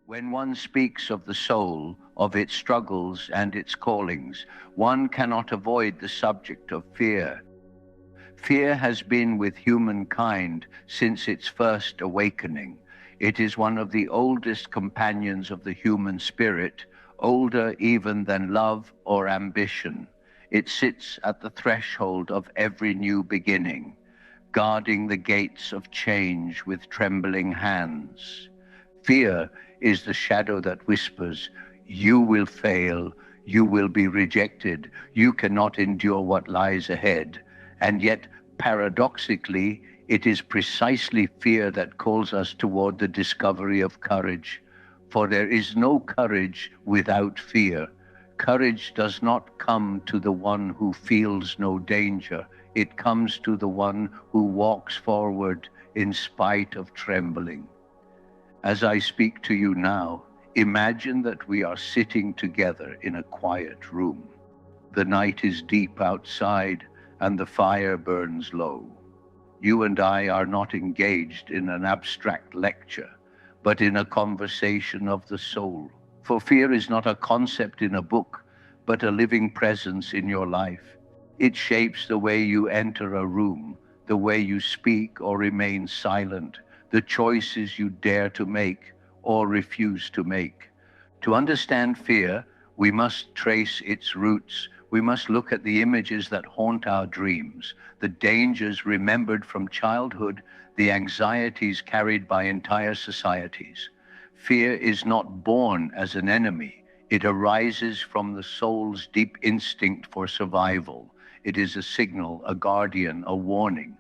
When one speaks of the soul, of its struggles and its callings, one cannot avoid the subject of fear. Fear has been with humankind since its first awakening. It is one of the oldest companions of the human spirit, older even than love or ambition. It sits at the threshold of every new beginning, guarding the gates of change with trembling hands. Fear is the shadow that whispers, "You will fail, you will be rejected, you cannot endure what lies ahead." And yet, paradoxically, it is precisely fear that calls us toward the discovery of courage. For there is no courage without fear. Courage does not come to the one who feels no danger. It comes to the one who walks forward in spite of trembling. As I speak to you now, imagine that we are sitting together in a quiet room. The night is deep outside and the fire burns low. You and I are not engaged in an abstract lecture, but in a conversation of the soul. For fear is not a concept in a book, but a living presence in your life. It shapes the way you enter a room, the way you speak or remain silent, the choices you dare to make or refuse to make. To understand fear, we must trace its roots. We must look at the images that haunt our dreams, the dangers remembered from childhood, the anxieties carried by entire societies. Fear is not born as an enemy. It arises from the soul's deep instinct for survival. It is a signal, a guardian, a warning.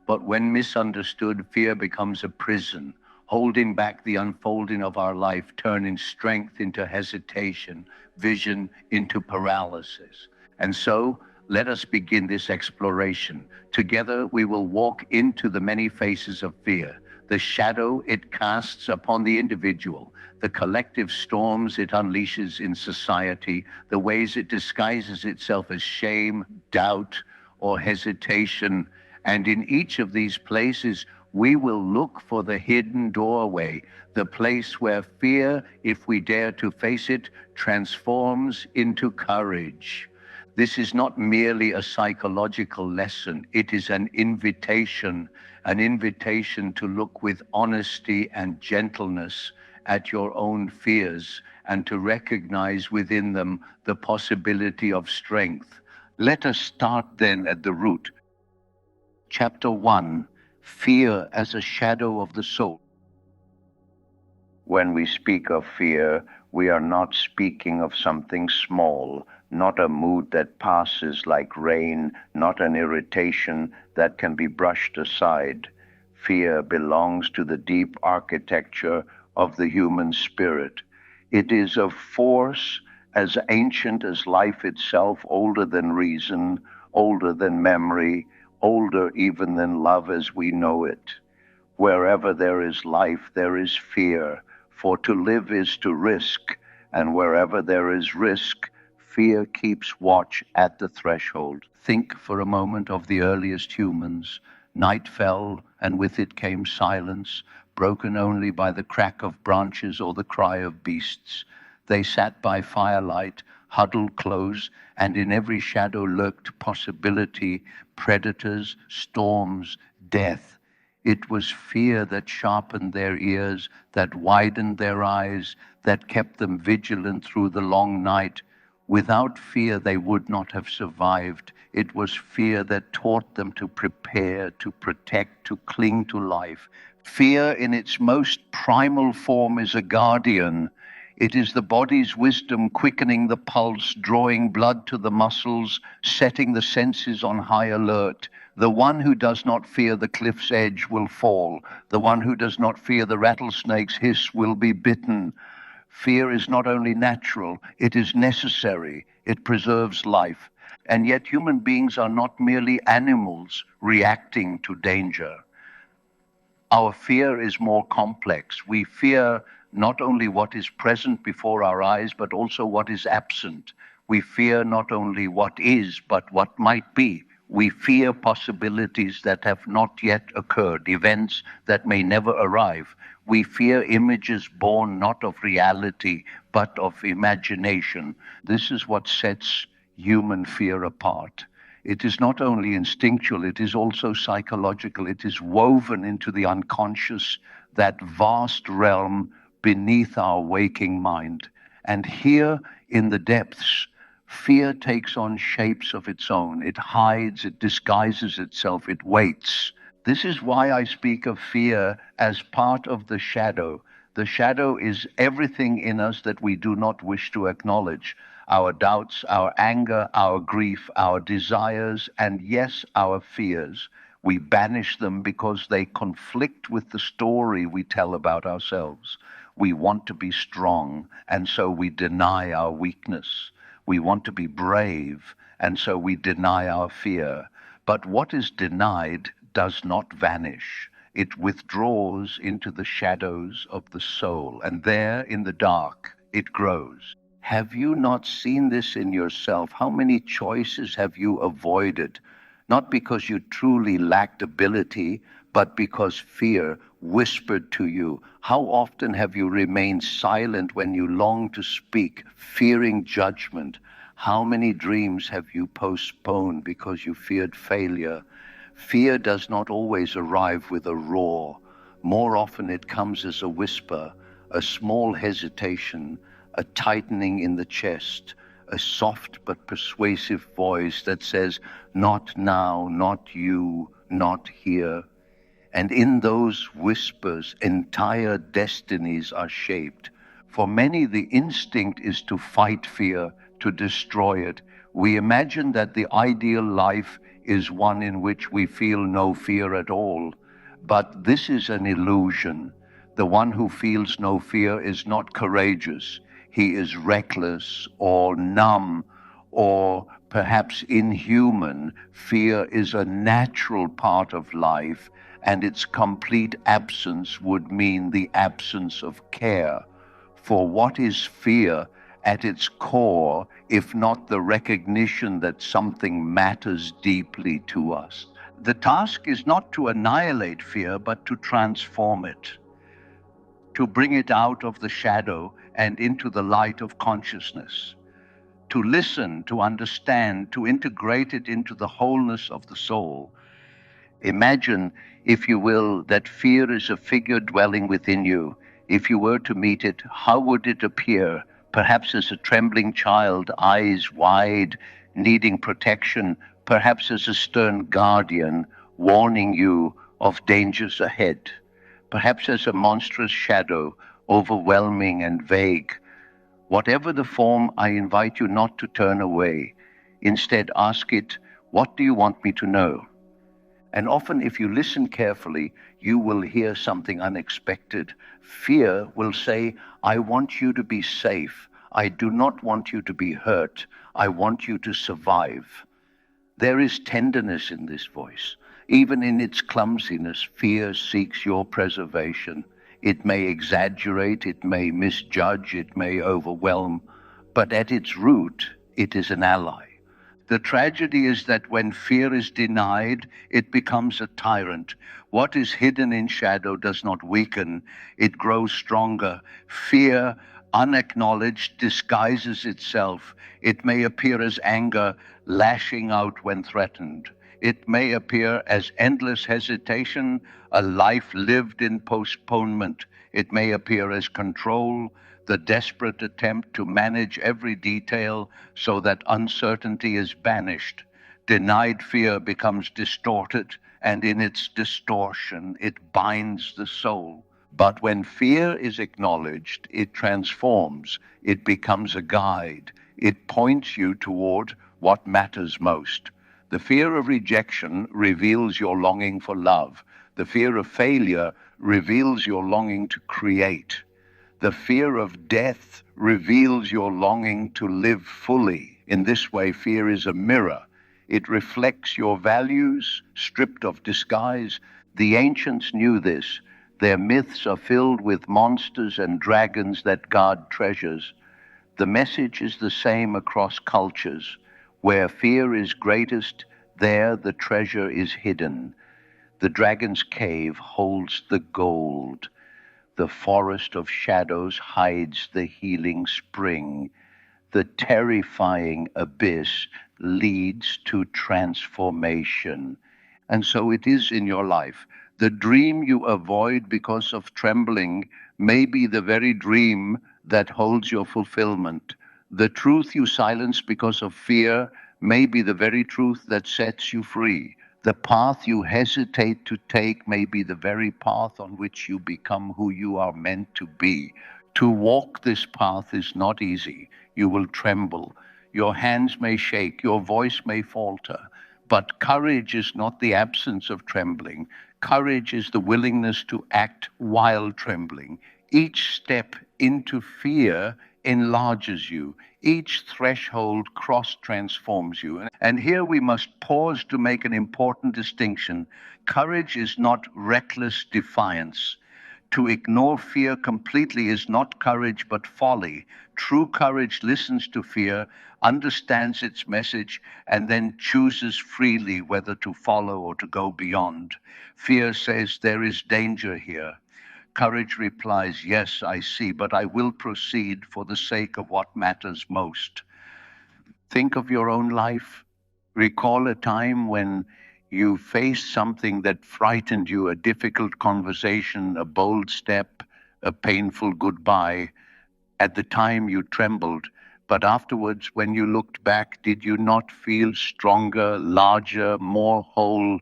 But when misunderstood, fear becomes a prison, holding back the unfolding of our life, turning strength into hesitation, vision into paralysis. And so, let us begin this exploration. Together, we will walk into the many faces of fear, the shadow it casts upon the individual, the collective storms it unleashes in society, the ways it disguises itself as shame, doubt, or hesitation. And in each of these places, we will look for the hidden doorway, the place where fear, if we dare to face it, transforms into courage. This is not merely a psychological lesson. It is an invitation to look with honesty and gentleness at your own fears and to recognize within them the possibility of strength. Let us start then at the root. Chapter 1, Fear as a Shadow of the Soul. When we speak of fear, we are not speaking of something small, not a mood that passes like rain, not an irritation that can be brushed aside. Fear belongs to the deep architecture of the human spirit. It is a force as ancient as life itself, older than reason, older than memory, older even than love as we know it. Wherever there is life, there is fear, for to live is to risk, and wherever there is risk, fear keeps watch at the threshold. Think for a moment of the earliest humans. Night fell, and with it came silence, broken only by the crack of branches or the cry of beasts. They sat by firelight, huddled close, and in every shadow lurked possibility, predators, storms, death. It was fear that sharpened their ears, that widened their eyes, that kept them vigilant through the long night. Without fear, they would not have survived. It was fear that taught them to prepare, to protect, to cling to life. Fear in its most primal form is a guardian. It is the body's wisdom quickening the pulse, drawing blood to the muscles, setting the senses on high alert. The one who does not fear the cliff's edge will fall. The one who does not fear the rattlesnake's hiss will be bitten. Fear is not only natural, it is necessary. It preserves life. And yet human beings are not merely animals reacting to danger. Our fear is more complex. We fear not only what is present before our eyes, but also what is absent. We fear not only what is, but what might be. We fear possibilities that have not yet occurred, events that may never arrive. We fear images born not of reality, but of imagination. This is what sets human fear apart. It is not only instinctual, it is also psychological. It is woven into the unconscious, that vast realm beneath our waking mind. And here in the depths, fear takes on shapes of its own. It hides, it disguises itself, it waits. This is why I speak of fear as part of the shadow. The shadow is everything in us that we do not wish to acknowledge: our doubts, our anger, our grief, our desires, and yes, our fears. We banish them because they conflict with the story we tell about ourselves. We want to be strong, and so we deny our weakness. We want to be brave, and so we deny our fear. But what is denied does not vanish. It withdraws into the shadows of the soul, and there in the dark it grows. Have you not seen this in yourself? How many choices have you avoided? Not because you truly lacked ability, but because fear whispered to you. How often have you remained silent when you longed to speak, fearing judgment? How many dreams have you postponed because you feared failure? Fear does not always arrive with a roar. More often it comes as a whisper, a small hesitation, a tightening in the chest, a soft but persuasive voice that says, "Not now, not you, not here." And in those whispers, entire destinies are shaped. For many, the instinct is to fight fear, to destroy it. We imagine that the ideal life is one in which we feel no fear at all. But this is an illusion. The one who feels no fear is not courageous. He is reckless or numb or perhaps inhuman. Fear is a natural part of life, and its complete absence would mean the absence of care. For what is fear at its core, if not the recognition that something matters deeply to us? The task is not to annihilate fear, but to transform it, to bring it out of the shadow and into the light of consciousness, to listen, to understand, to integrate it into the wholeness of the soul. Imagine, if you will, that fear is a figure dwelling within you. If you were to meet it, how would it appear? Perhaps as a trembling child, eyes wide, needing protection, perhaps as a stern guardian, warning you of dangers ahead, perhaps as a monstrous shadow, overwhelming and vague. Whatever the form, I invite you not to turn away. Instead, ask it, "What do you want me to know?" And often, if you listen carefully, you will hear something unexpected. Fear will say, "I want you to be safe. I do not want you to be hurt. I want you to survive." There is tenderness in this voice. Even in its clumsiness, fear seeks your preservation. It may exaggerate, it may misjudge, it may overwhelm, but at its root, it is an ally. The tragedy is that when fear is denied, it becomes a tyrant. What is hidden in shadow does not weaken, it grows stronger. Fear, unacknowledged, disguises itself. It may appear as anger, lashing out when threatened. It may appear as endless hesitation, a life lived in postponement. It may appear as control, the desperate attempt to manage every detail so that uncertainty is banished. Denied fear becomes distorted, and in its distortion, it binds the soul. But when fear is acknowledged, it transforms, it becomes a guide, it points you toward what matters most. The fear of rejection reveals your longing for love. The fear of failure reveals your longing to create. The fear of death reveals your longing to live fully. In this way, fear is a mirror. It reflects your values, stripped of disguise. The ancients knew this. Their myths are filled with monsters and dragons that guard treasures. The message is the same across cultures. Where fear is greatest, There the treasure is hidden. The dragon's cave holds the gold. The forest of shadows hides the healing spring. The terrifying abyss leads to transformation. And so it is in your life. The dream you avoid because of trembling may be the very dream that holds your fulfillment. The truth you silence because of fear may be the very truth that sets you free. The path you hesitate to take may be the very path on which you become who you are meant to be. To walk this path is not easy. You will tremble. Your hands may shake. Your voice may falter. But courage is not the absence of trembling. Courage is the willingness to act while trembling. Each step into fear enlarges you. Each threshold cross transforms you. And here we must pause to make an important distinction. Courage is not reckless defiance. To ignore fear completely is not courage but folly. True courage listens to fear, understands its message, and then chooses freely whether to follow or to go beyond. Fear says, "There is danger here." Courage replies, "Yes, I see, but I will proceed for the sake of what matters most." Think of your own life. Recall a time when you faced something that frightened you, a difficult conversation, a bold step, a painful goodbye. At the time you trembled, but afterwards, when you looked back, did you not feel stronger, larger, more whole?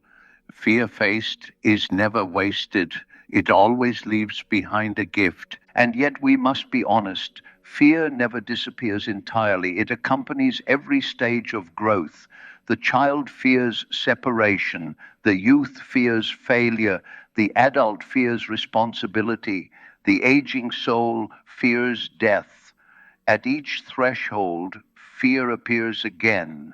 Fear faced is never wasted. It always leaves behind a gift. And yet we must be honest. Fear never disappears entirely. It accompanies every stage of growth. The child fears separation. The youth fears failure. The adult fears responsibility. The aging soul fears death. At each threshold, fear appears again,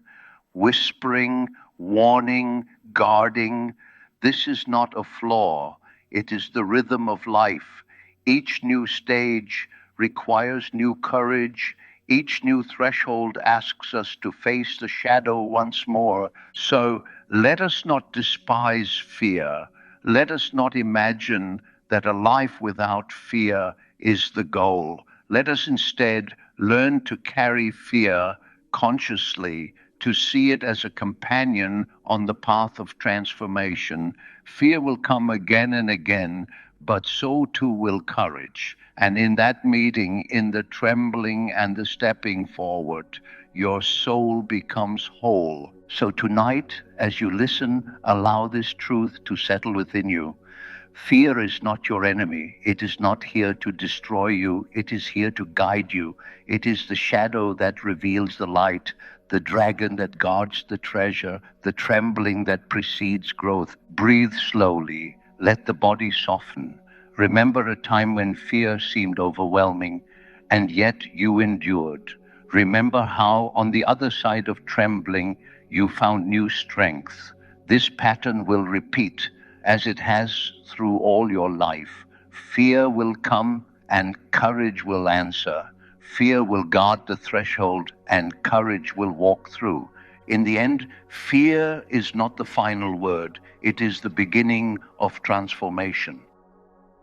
whispering, warning, guarding. This is not a flaw, it is the rhythm of life. Each new stage requires new courage. Each new threshold asks us to face the shadow once more. So let us not despise fear. Let us not imagine that a life without fear is the goal. Let us instead learn to carry fear consciously, to see it as a companion on the path of transformation. Fear will come again and again, but so too will courage. And in that meeting, in the trembling and the stepping forward, your soul becomes whole. So tonight, as you listen, allow this truth to settle within you. Fear is not your enemy. It is not here to destroy you. It is here to guide you. It is the shadow that reveals the light, the dragon that guards the treasure, the trembling that precedes growth. Breathe slowly. Let the body soften. Remember a time when fear seemed overwhelming, and yet you endured. Remember how, on the other side of trembling, you found new strength. This pattern will repeat as it has through all your life. Fear will come and courage will answer. Fear will guard the threshold and courage will walk through. In the end, fear is not the final word. It is the beginning of transformation.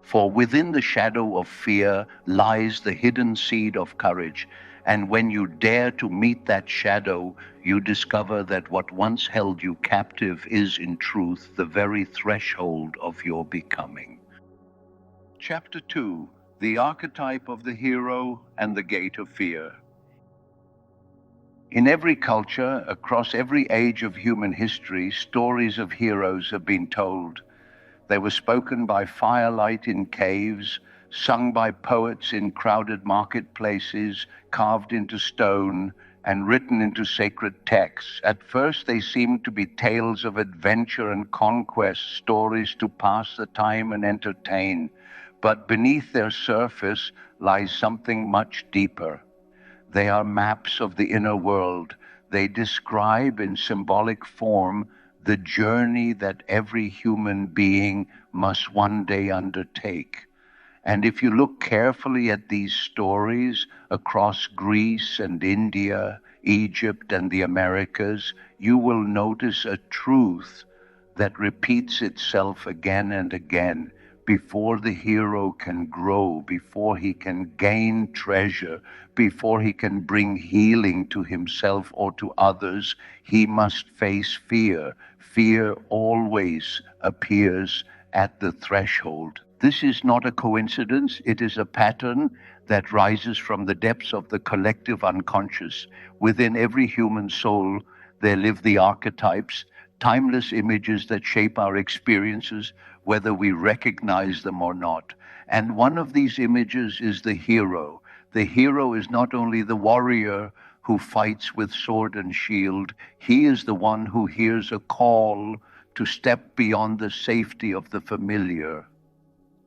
For within the shadow of fear lies the hidden seed of courage. And when you dare to meet that shadow, you discover that what once held you captive is in truth the very threshold of your becoming. Chapter 2: The Archetype of the Hero and the Gate of Fear. In every culture, across every age of human history, stories of heroes have been told. They were spoken by firelight in caves, sung by poets in crowded marketplaces, carved into stone, and written into sacred texts. At first, they seemed to be tales of adventure and conquest, stories to pass the time and entertain. But beneath their surface lies something much deeper. They are maps of the inner world. They describe in symbolic form the journey that every human being must one day undertake. And if you look carefully at these stories across Greece and India, Egypt, and the Americas, you will notice a truth that repeats itself again and again. Before the hero can grow, before he can gain treasure, before he can bring healing to himself or to others, he must face fear. Fear always appears at the threshold. This is not a coincidence, it is a pattern that rises from the depths of the collective unconscious. Within every human soul, there live the archetypes, timeless images that shape our experiences, whether we recognize them or not. And one of these images is the hero. The hero is not only the warrior who fights with sword and shield, he is the one who hears a call to step beyond the safety of the familiar.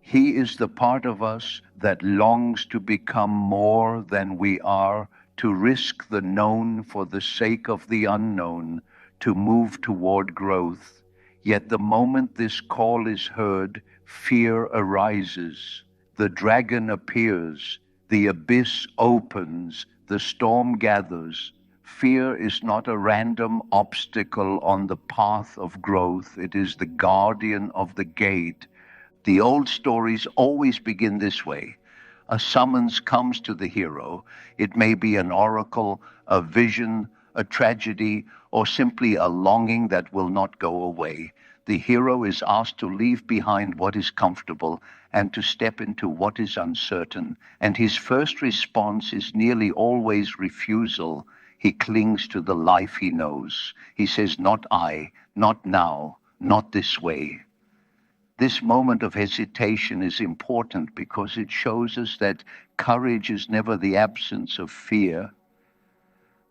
He is the part of us that longs to become more than we are, to risk the known for the sake of the unknown, to move toward growth. Yet the moment this call is heard, fear arises. The dragon appears, the abyss opens, the storm gathers. Fear is not a random obstacle on the path of growth, it is the guardian of the gate. The old stories always begin this way. A summons comes to the hero. It may be an oracle, a vision, a tragedy, or simply a longing that will not go away. The hero is asked to leave behind what is comfortable and to step into what is uncertain. And his first response is nearly always refusal. He clings to the life he knows. He says, "Not I, not now, not this way." This moment of hesitation is important because it shows us that courage is never the absence of fear.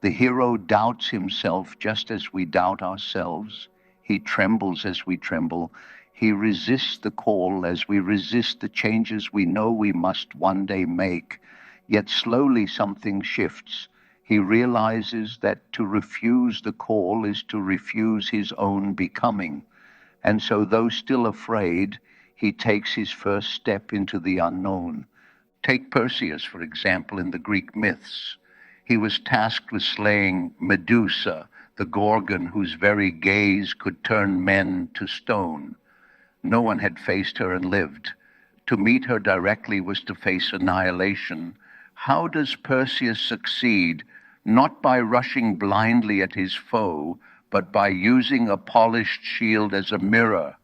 The hero doubts himself just as we doubt ourselves. He trembles as we tremble. He resists the call as we resist the changes we know we must one day make. Yet slowly something shifts. He realizes that to refuse the call is to refuse his own becoming. And so, though still afraid, he takes his first step into the unknown. Take Perseus, for example, in the Greek myths. He was tasked with slaying Medusa, the Gorgon whose very gaze could turn men to stone. No one had faced her and lived. To meet her directly was to face annihilation. How does Perseus succeed? Not by rushing blindly at his foe, but by using a polished shield as a mirror.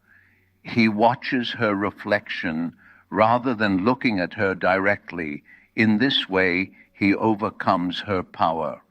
He watches her reflection rather than looking at her directly. In this way, he overcomes her power.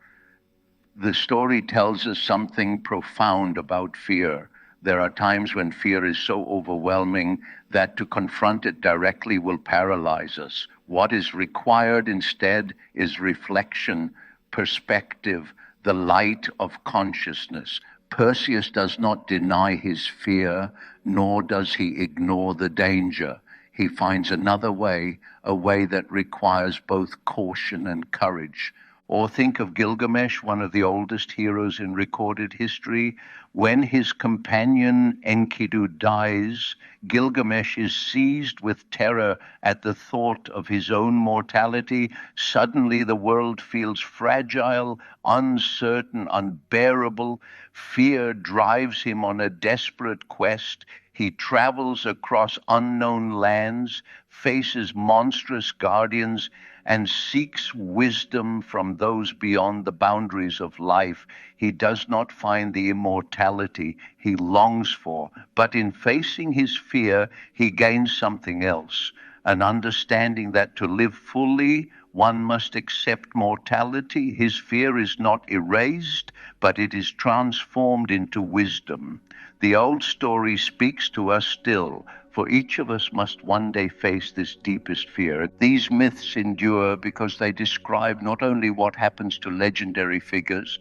The story tells us something profound about fear. There are times when fear is so overwhelming that to confront it directly will paralyze us. What is required instead is reflection, perspective, the light of consciousness. Perseus does not deny his fear, nor does he ignore the danger. He finds another way, a way that requires both caution and courage. Or think of Gilgamesh, one of the oldest heroes in recorded history. When his companion Enkidu dies, Gilgamesh is seized with terror at the thought of his own mortality. Suddenly the world feels fragile, uncertain, unbearable. Fear drives him on a desperate quest. He travels across unknown lands, faces monstrous guardians, and seeks wisdom from those beyond the boundaries of life. He does not find the immortality he longs for, but in facing his fear, he gains something else, an understanding that to live fully, one must accept mortality. His fear is not erased, but it is transformed into wisdom. The old story speaks to us still, for each of us must one day face this deepest fear. These myths endure because they describe not only what happens to legendary figures,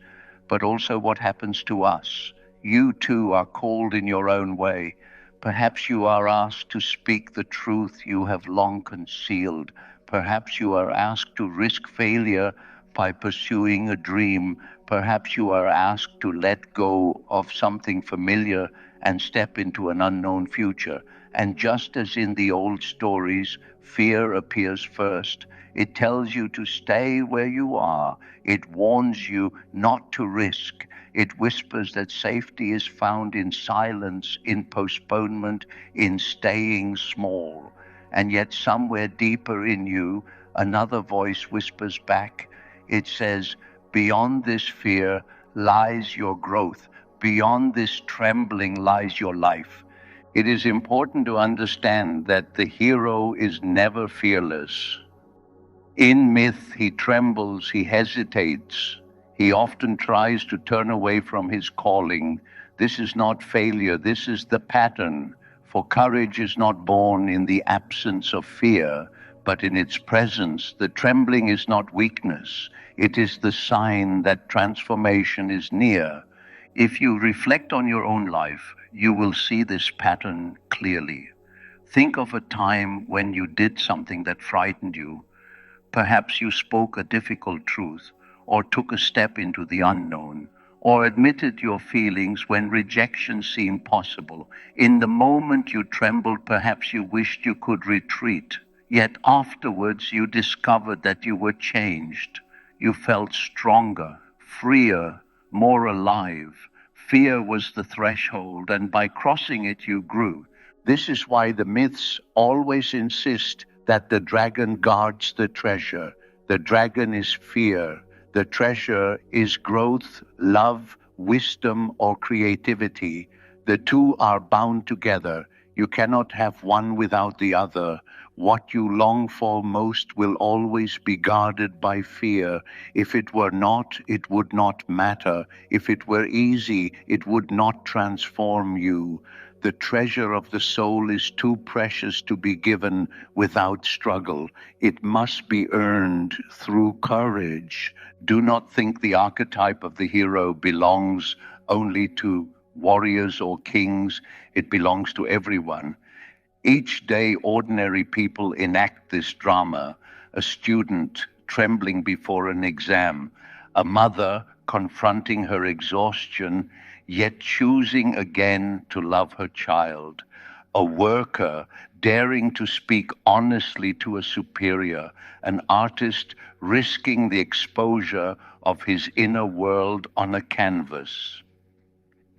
but also what happens to us. You too are called in your own way. Perhaps you are asked to speak the truth you have long concealed. Perhaps you are asked to risk failure by pursuing a dream. Perhaps you are asked to let go of something familiar and step into an unknown future. And just as in the old stories, fear appears first. It tells you to stay where you are. It warns you not to risk. It whispers that safety is found in silence, in postponement, in staying small. And yet, somewhere deeper in you, another voice whispers back. It says, beyond this fear lies your growth. Beyond this trembling lies your life. It is important to understand that the hero is never fearless. In myth, he trembles, he hesitates, he often tries to turn away from his calling. This is not failure, this is the pattern. For courage is not born in the absence of fear, but in its presence. The trembling is not weakness, it is the sign that transformation is near. If you reflect on your own life, you will see this pattern clearly. Think of a time when you did something that frightened you. Perhaps you spoke a difficult truth, or took a step into the unknown, or admitted your feelings when rejection seemed possible. In the moment you trembled, perhaps you wished you could retreat. Yet afterwards you discovered that you were changed. You felt stronger, freer, more alive. Fear was the threshold, and by crossing it you grew. This is why the myths always insist that the dragon guards the treasure. The dragon is fear. The treasure is growth, love, wisdom, or creativity. The two are bound together. You cannot have one without the other. What you long for most will always be guarded by fear. If it were not, it would not matter. If it were easy, it would not transform you. The treasure of the soul is too precious to be given without struggle. It must be earned through courage. Do not think the archetype of the hero belongs only to warriors or kings. It belongs to everyone. Each day, ordinary people enact this drama. A student trembling before an exam, a mother confronting her exhaustion, yet choosing again to love her child, a worker daring to speak honestly to a superior, an artist risking the exposure of his inner world on a canvas.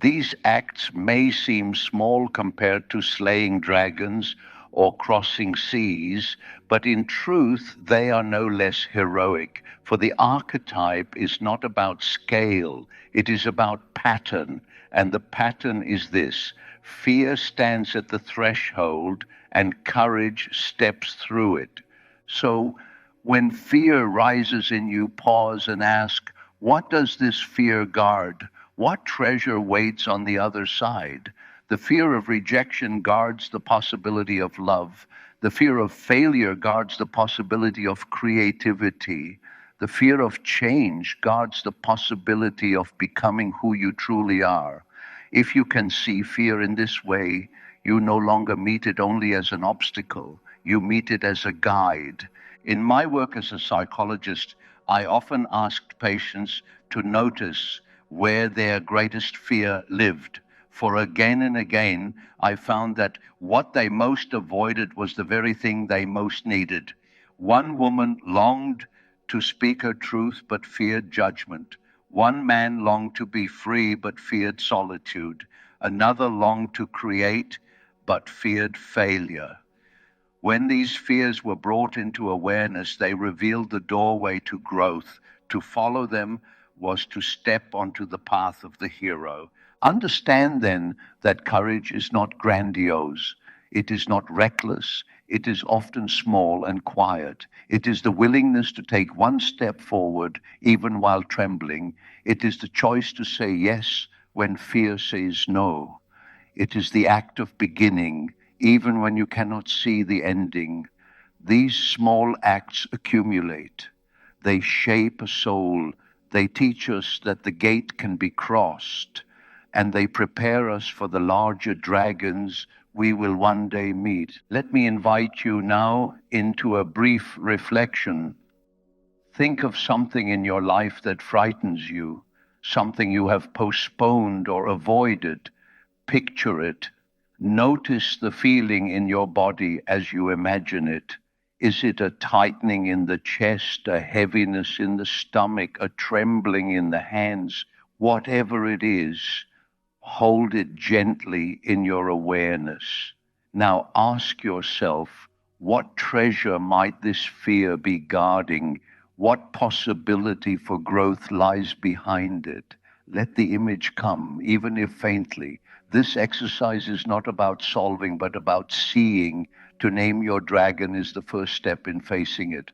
These acts may seem small compared to slaying dragons or crossing seas, but in truth they are no less heroic, for the archetype is not about scale, it is about pattern, and the pattern is this: fear stands at the threshold and courage steps through it. So when fear rises in you, pause and ask, what does this fear guard? What treasure waits on the other side? The fear of rejection guards the possibility of love. The fear of failure guards the possibility of creativity. The fear of change guards the possibility of becoming who you truly are. If you can see fear in this way, you no longer meet it only as an obstacle, you meet it as a guide. In my work as a psychologist, I often asked patients to notice where their greatest fear lived. For again and again, I found that what they most avoided was the very thing they most needed. One woman longed to speak her truth but feared judgment. One man longed to be free but feared solitude. Another longed to create but feared failure. When these fears were brought into awareness, they revealed the doorway to growth. To follow them was to step onto the path of the hero. Understand then that courage is not grandiose. It is not reckless. It is often small and quiet. It is the willingness to take one step forward, even while trembling. It is the choice to say yes when fear says no. It is the act of beginning, even when you cannot see the ending. These small acts accumulate. They shape a soul. They teach us that the gate can be crossed, and they prepare us for the larger dragons we will one day meet. Let me invite you now into a brief reflection. Think of something in your life that frightens you, something you have postponed or avoided. Picture it. Notice the feeling in your body as you imagine it. Is it a tightening in the chest, a heaviness in the stomach, a trembling in the hands? Whatever it is, hold it gently in your awareness. Now ask yourself, what treasure might this fear be guarding? What possibility for growth lies behind it? Let the image come, even if faintly. This exercise is not about solving, but about seeing. To name your dragon is the first step in facing it.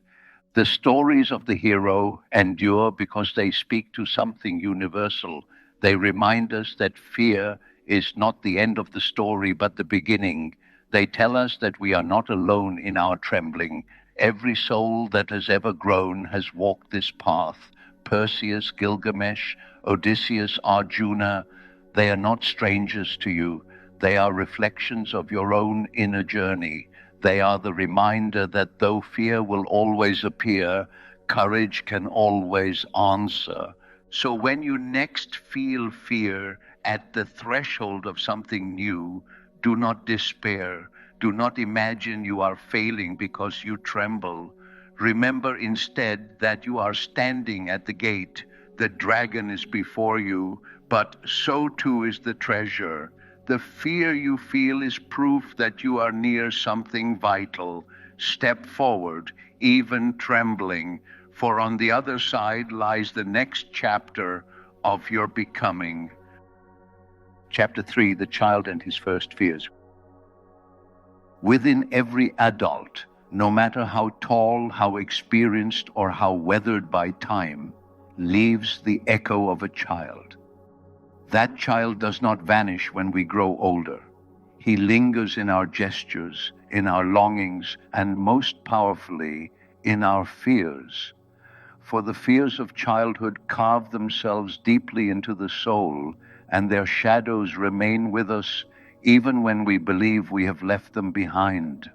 The stories of the hero endure because they speak to something universal. They remind us that fear is not the end of the story, but the beginning. They tell us that we are not alone in our trembling. Every soul that has ever grown has walked this path. Perseus, Gilgamesh, Odysseus, Arjuna, they are not strangers to you. They are reflections of your own inner journey. They are the reminder that though fear will always appear, courage can always answer. So when you next feel fear at the threshold of something new, do not despair. Do not imagine you are failing because you tremble. Remember instead that you are standing at the gate. The dragon is before you, but so too is the treasure. The fear you feel is proof that you are near something vital. Step forward, even trembling, for on the other side lies the next chapter of your becoming. Chapter 3, The Child and His First Fears. Within every adult, no matter how tall, how experienced, or how weathered by time, lives the echo of a child. That child does not vanish when we grow older. He lingers in our gestures, in our longings, and most powerfully, in our fears. For the fears of childhood carve themselves deeply into the soul, and their shadows remain with us even when we believe we have left them behind.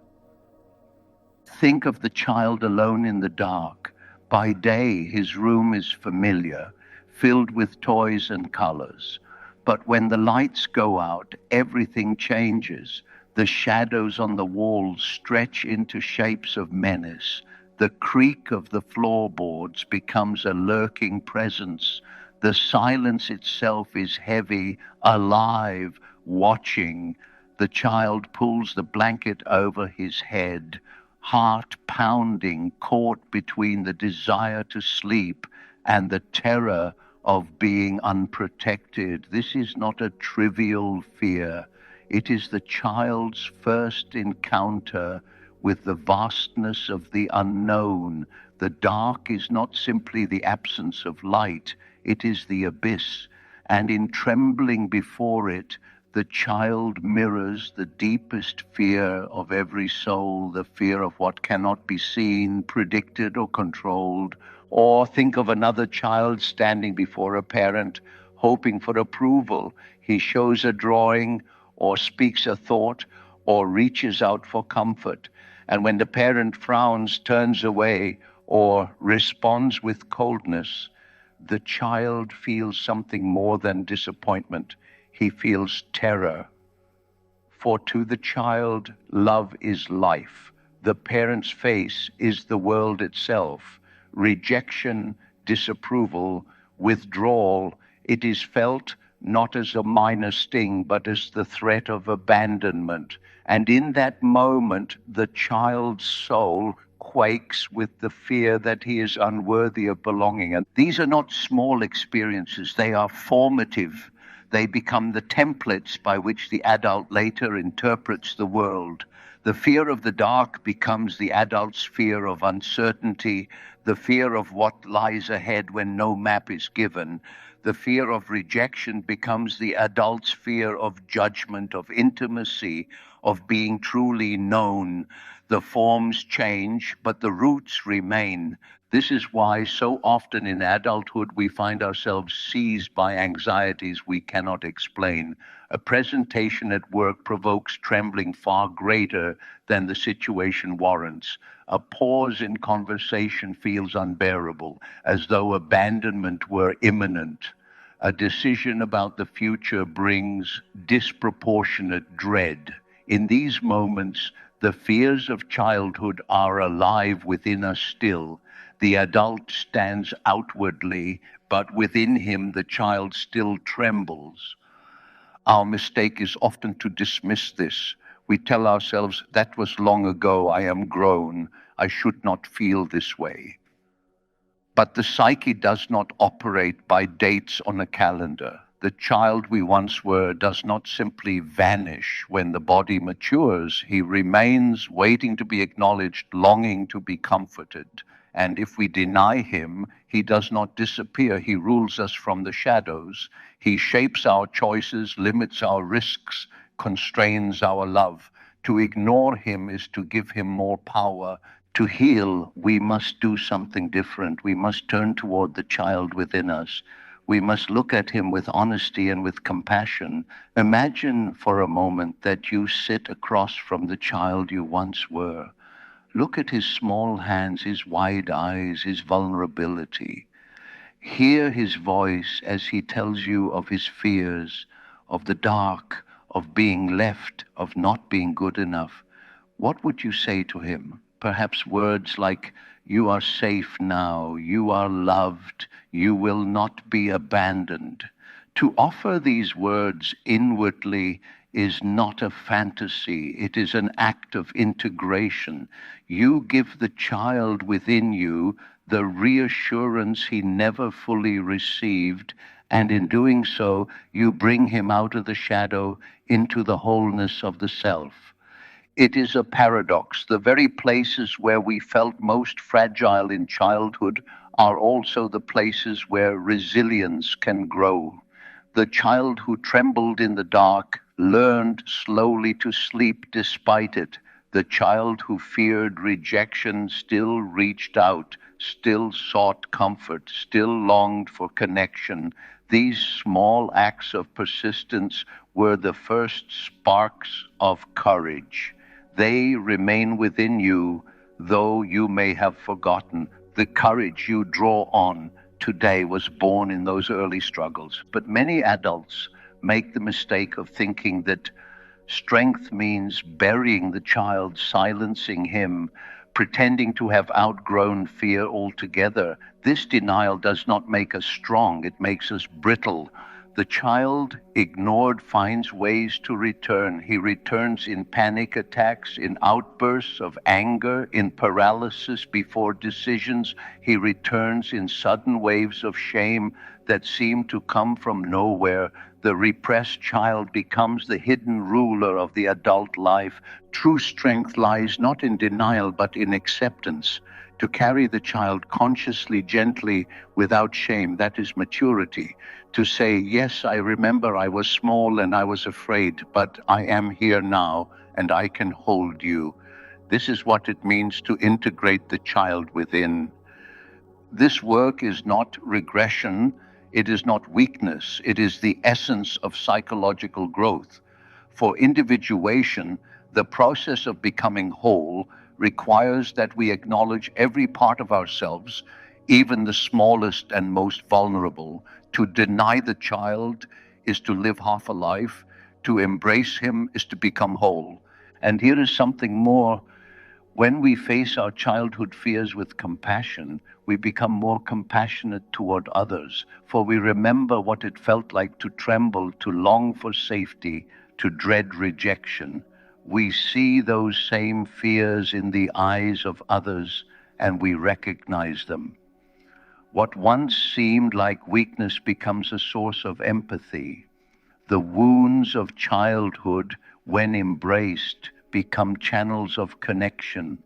Think of the child alone in the dark. By day, his room is familiar, filled with toys and colors. But when the lights go out, everything changes. The shadows on the walls stretch into shapes of menace. The creak of the floorboards becomes a lurking presence. The silence itself is heavy, alive, watching. The child pulls the blanket over his head, heart pounding, caught between the desire to sleep and the terror of being unprotected. This is not a trivial fear. It is the child's first encounter with the vastness of the unknown. The dark is not simply the absence of light, it is the abyss. And in trembling before it, the child mirrors the deepest fear of every soul, the fear of what cannot be seen, predicted, or controlled. Or think of another child standing before a parent, hoping for approval. He shows a drawing, or speaks a thought, or reaches out for comfort. And when the parent frowns, turns away, or responds with coldness, the child feels something more than disappointment. He feels terror. For to the child, love is life. The parent's face is the world itself. Rejection, disapproval, withdrawal, it is felt not as a minor sting, but as the threat of abandonment. And in that moment, the child's soul quakes with the fear that he is unworthy of belonging. And these are not small experiences, they are formative. They become the templates by which the adult later interprets the world. The fear of the dark becomes the adult's fear of uncertainty, the fear of what lies ahead when no map is given. The fear of rejection becomes the adult's fear of judgment, of intimacy, of being truly known. The forms change, but the roots remain. This is why so often in adulthood we find ourselves seized by anxieties we cannot explain. A presentation at work provokes trembling far greater than the situation warrants. A pause in conversation feels unbearable, as though abandonment were imminent. A decision about the future brings disproportionate dread. In these moments, the fears of childhood are alive within us still. The adult stands outwardly, but within him the child still trembles. Our mistake is often to dismiss this. We tell ourselves, that was long ago, I am grown, I should not feel this way. But the psyche does not operate by dates on a calendar. The child we once were does not simply vanish when the body matures. He remains waiting to be acknowledged, longing to be comforted. And if we deny him, he does not disappear. He rules us from the shadows. He shapes our choices, limits our risks, constrains our love. To ignore him is to give him more power. To heal, we must do something different. We must turn toward the child within us. We must look at him with honesty and with compassion. Imagine for a moment that you sit across from the child you once were. Look at his small hands, his wide eyes, his vulnerability. Hear his voice as he tells you of his fears, of the dark, of being left, of not being good enough. What would you say to him? Perhaps words like, you are safe now, you are loved, you will not be abandoned. To offer these words inwardly is not a fantasy, it is an act of integration. You give the child within you the reassurance he never fully received, and in doing so, you bring him out of the shadow into the wholeness of the self. It is a paradox. The very places where we felt most fragile in childhood are also the places where resilience can grow. The child who trembled in the dark learned slowly to sleep despite it. The child who feared rejection still reached out, still sought comfort, still longed for connection. These small acts of persistence were the first sparks of courage. They remain within you, though you may have forgotten. The courage you draw on today was born in those early struggles. But many adults make the mistake of thinking that strength means burying the child, silencing him, pretending to have outgrown fear altogether. This denial does not make us strong, it makes us brittle. The child ignored finds ways to return. He returns in panic attacks, in outbursts of anger, in paralysis before decisions. He returns in sudden waves of shame that seem to come from nowhere. The repressed child becomes the hidden ruler of the adult life. True strength lies not in denial, but in acceptance. To carry the child consciously, gently, without shame, that is maturity. To say, yes, I remember I was small and I was afraid, but I am here now and I can hold you. This is what it means to integrate the child within. This work is not regression, it is not weakness, it is the essence of psychological growth. For individuation, the process of becoming whole requires that we acknowledge every part of ourselves, even the smallest and most vulnerable. To deny the child is to live half a life. To embrace him is to become whole. And here is something more. When we face our childhood fears with compassion, we become more compassionate toward others, for we remember what it felt like to tremble, to long for safety, to dread rejection. We see those same fears in the eyes of others, and we recognize them. What once seemed like weakness becomes a source of empathy. The wounds of childhood, when embraced, become channels of connection.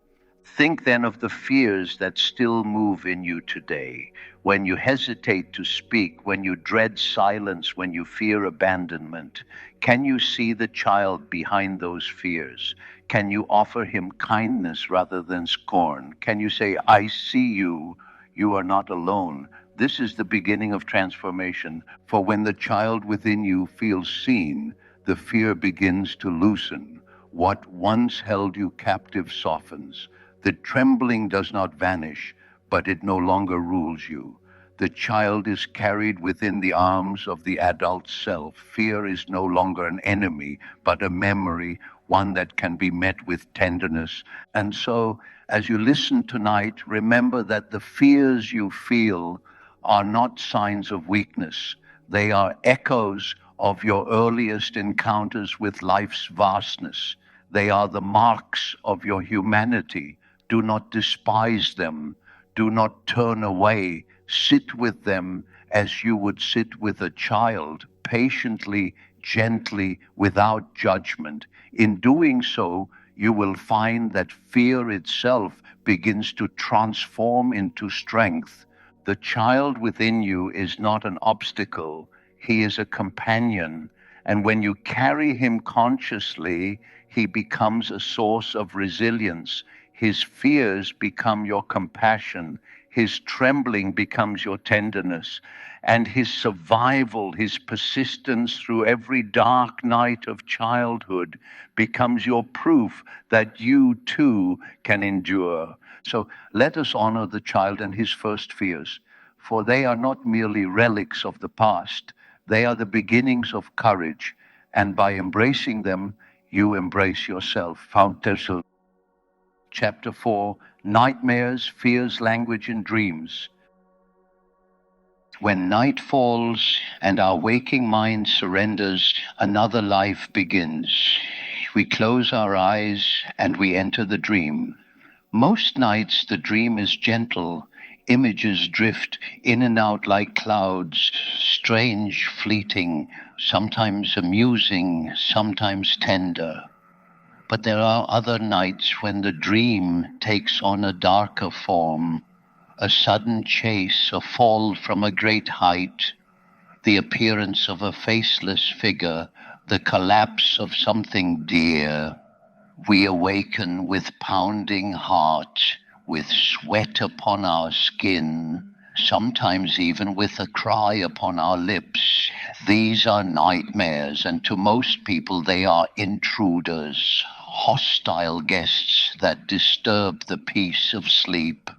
Think then of the fears that still move in you today. When you hesitate to speak, when you dread silence, when you fear abandonment, can you see the child behind those fears? Can you offer him kindness rather than scorn? Can you say, I see you, you are not alone? This is the beginning of transformation, for when the child within you feels seen, the fear begins to loosen. What once held you captive softens. The trembling does not vanish, but it no longer rules you. The child is carried within the arms of the adult self. Fear is no longer an enemy, but a memory, one that can be met with tenderness. And so, as you listen tonight, remember that the fears you feel are not signs of weakness. They are echoes of your earliest encounters with life's vastness. They are the marks of your humanity. Do not despise them. Do not turn away. Sit with them as you would sit with a child, patiently, gently, without judgment. In doing so, you will find that fear itself begins to transform into strength. The child within you is not an obstacle, he is a companion. And when you carry him consciously, he becomes a source of resilience. His fears become your compassion. His trembling becomes your tenderness. And his survival, his persistence through every dark night of childhood becomes your proof that you too can endure. So let us honor the child and his first fears, for they are not merely relics of the past, they are the beginnings of courage. And by embracing them, you embrace yourself. Fountainal. Chapter 4, Nightmares, Fears, Language, and Dreams. When night falls and our waking mind surrenders, another life begins. We close our eyes and we enter the dream. Most nights the dream is gentle. Images drift in and out like clouds, strange, fleeting, sometimes amusing, sometimes tender. But there are other nights when the dream takes on a darker form, a sudden chase, a fall from a great height, the appearance of a faceless figure, the collapse of something dear. We awaken with pounding heart, with sweat upon our skin, sometimes even with a cry upon our lips. These are nightmares, and to most people they are intruders, hostile guests that disturb the peace of sleep.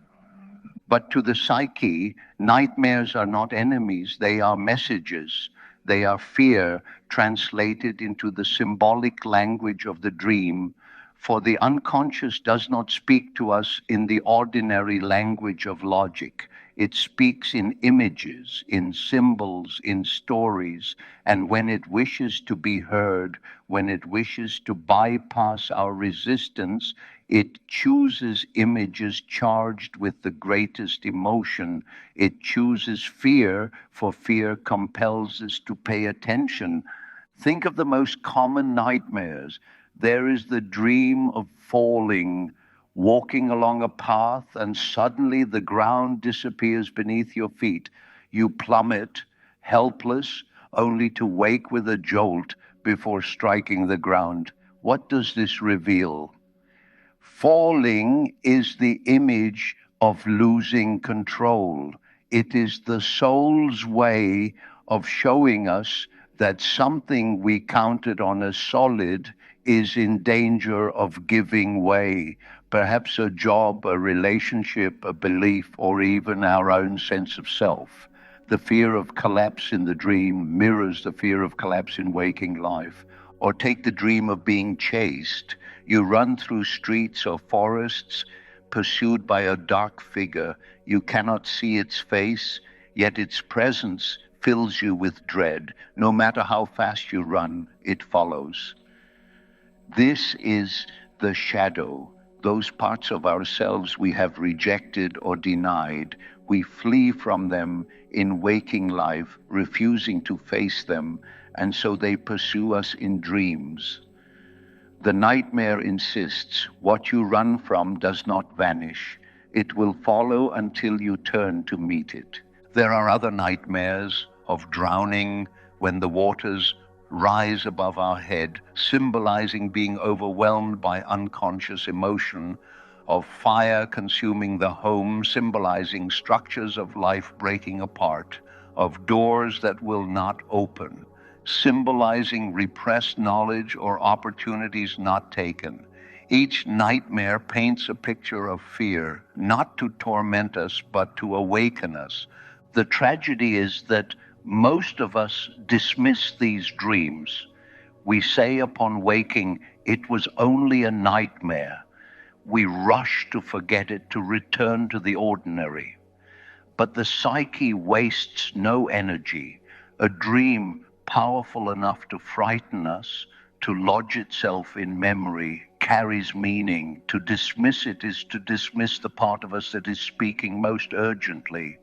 But to the psyche, nightmares are not enemies, they are messages. They are fear translated into the symbolic language of the dream, for the unconscious does not speak to us in the ordinary language of logic. It speaks in images, in symbols, in stories, and when it wishes to be heard, when it wishes to bypass our resistance, it chooses images charged with the greatest emotion. It chooses fear, for fear compels us to pay attention. Think of the most common nightmares. There is the dream of falling, walking along a path, and suddenly the ground disappears beneath your feet. You plummet, helpless, only to wake with a jolt before striking the ground. What does this reveal? Falling is the image of losing control. It is the soul's way of showing us that something we counted on as solid is in danger of giving way. Perhaps a job, a relationship, a belief, or even our own sense of self. The fear of collapse in the dream mirrors the fear of collapse in waking life. Or take the dream of being chased. You run through streets or forests, pursued by a dark figure. You cannot see its face, yet its presence fills you with dread. No matter how fast you run, it follows. This is the shadow, those parts of ourselves we have rejected or denied. We flee from them in waking life, refusing to face them, and so they pursue us in dreams. The nightmare insists what you run from does not vanish. It will follow until you turn to meet it. There are other nightmares of drowning when the waters rise above our head, symbolizing being overwhelmed by unconscious emotion, of fire consuming the home, symbolizing structures of life breaking apart, of doors that will not open, symbolizing repressed knowledge or opportunities not taken. Each nightmare paints a picture of fear, not to torment us, but to awaken us. The tragedy is that most of us dismiss these dreams. We say upon waking, it was only a nightmare. We rush to forget it, to return to the ordinary. But the psyche wastes no energy. A dream powerful enough to frighten us, to lodge itself in memory, carries meaning. To dismiss it is to dismiss the part of us that is speaking most urgently.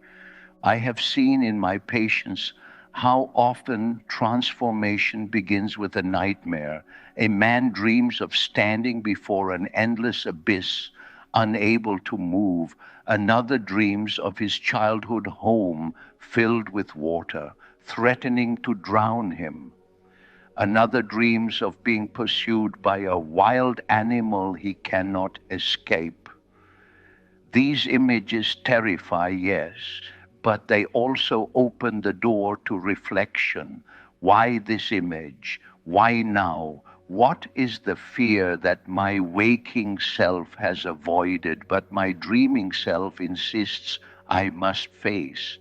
I have seen in my patients how often transformation begins with a nightmare. A man dreams of standing before an endless abyss, unable to move. Another dreams of his childhood home filled with water, threatening to drown him. Another dreams of being pursued by a wild animal he cannot escape. These images terrify, yes, but they also open the door to reflection. Why this image? Why now? What is the fear that my waking self has avoided, but my dreaming self insists I must face?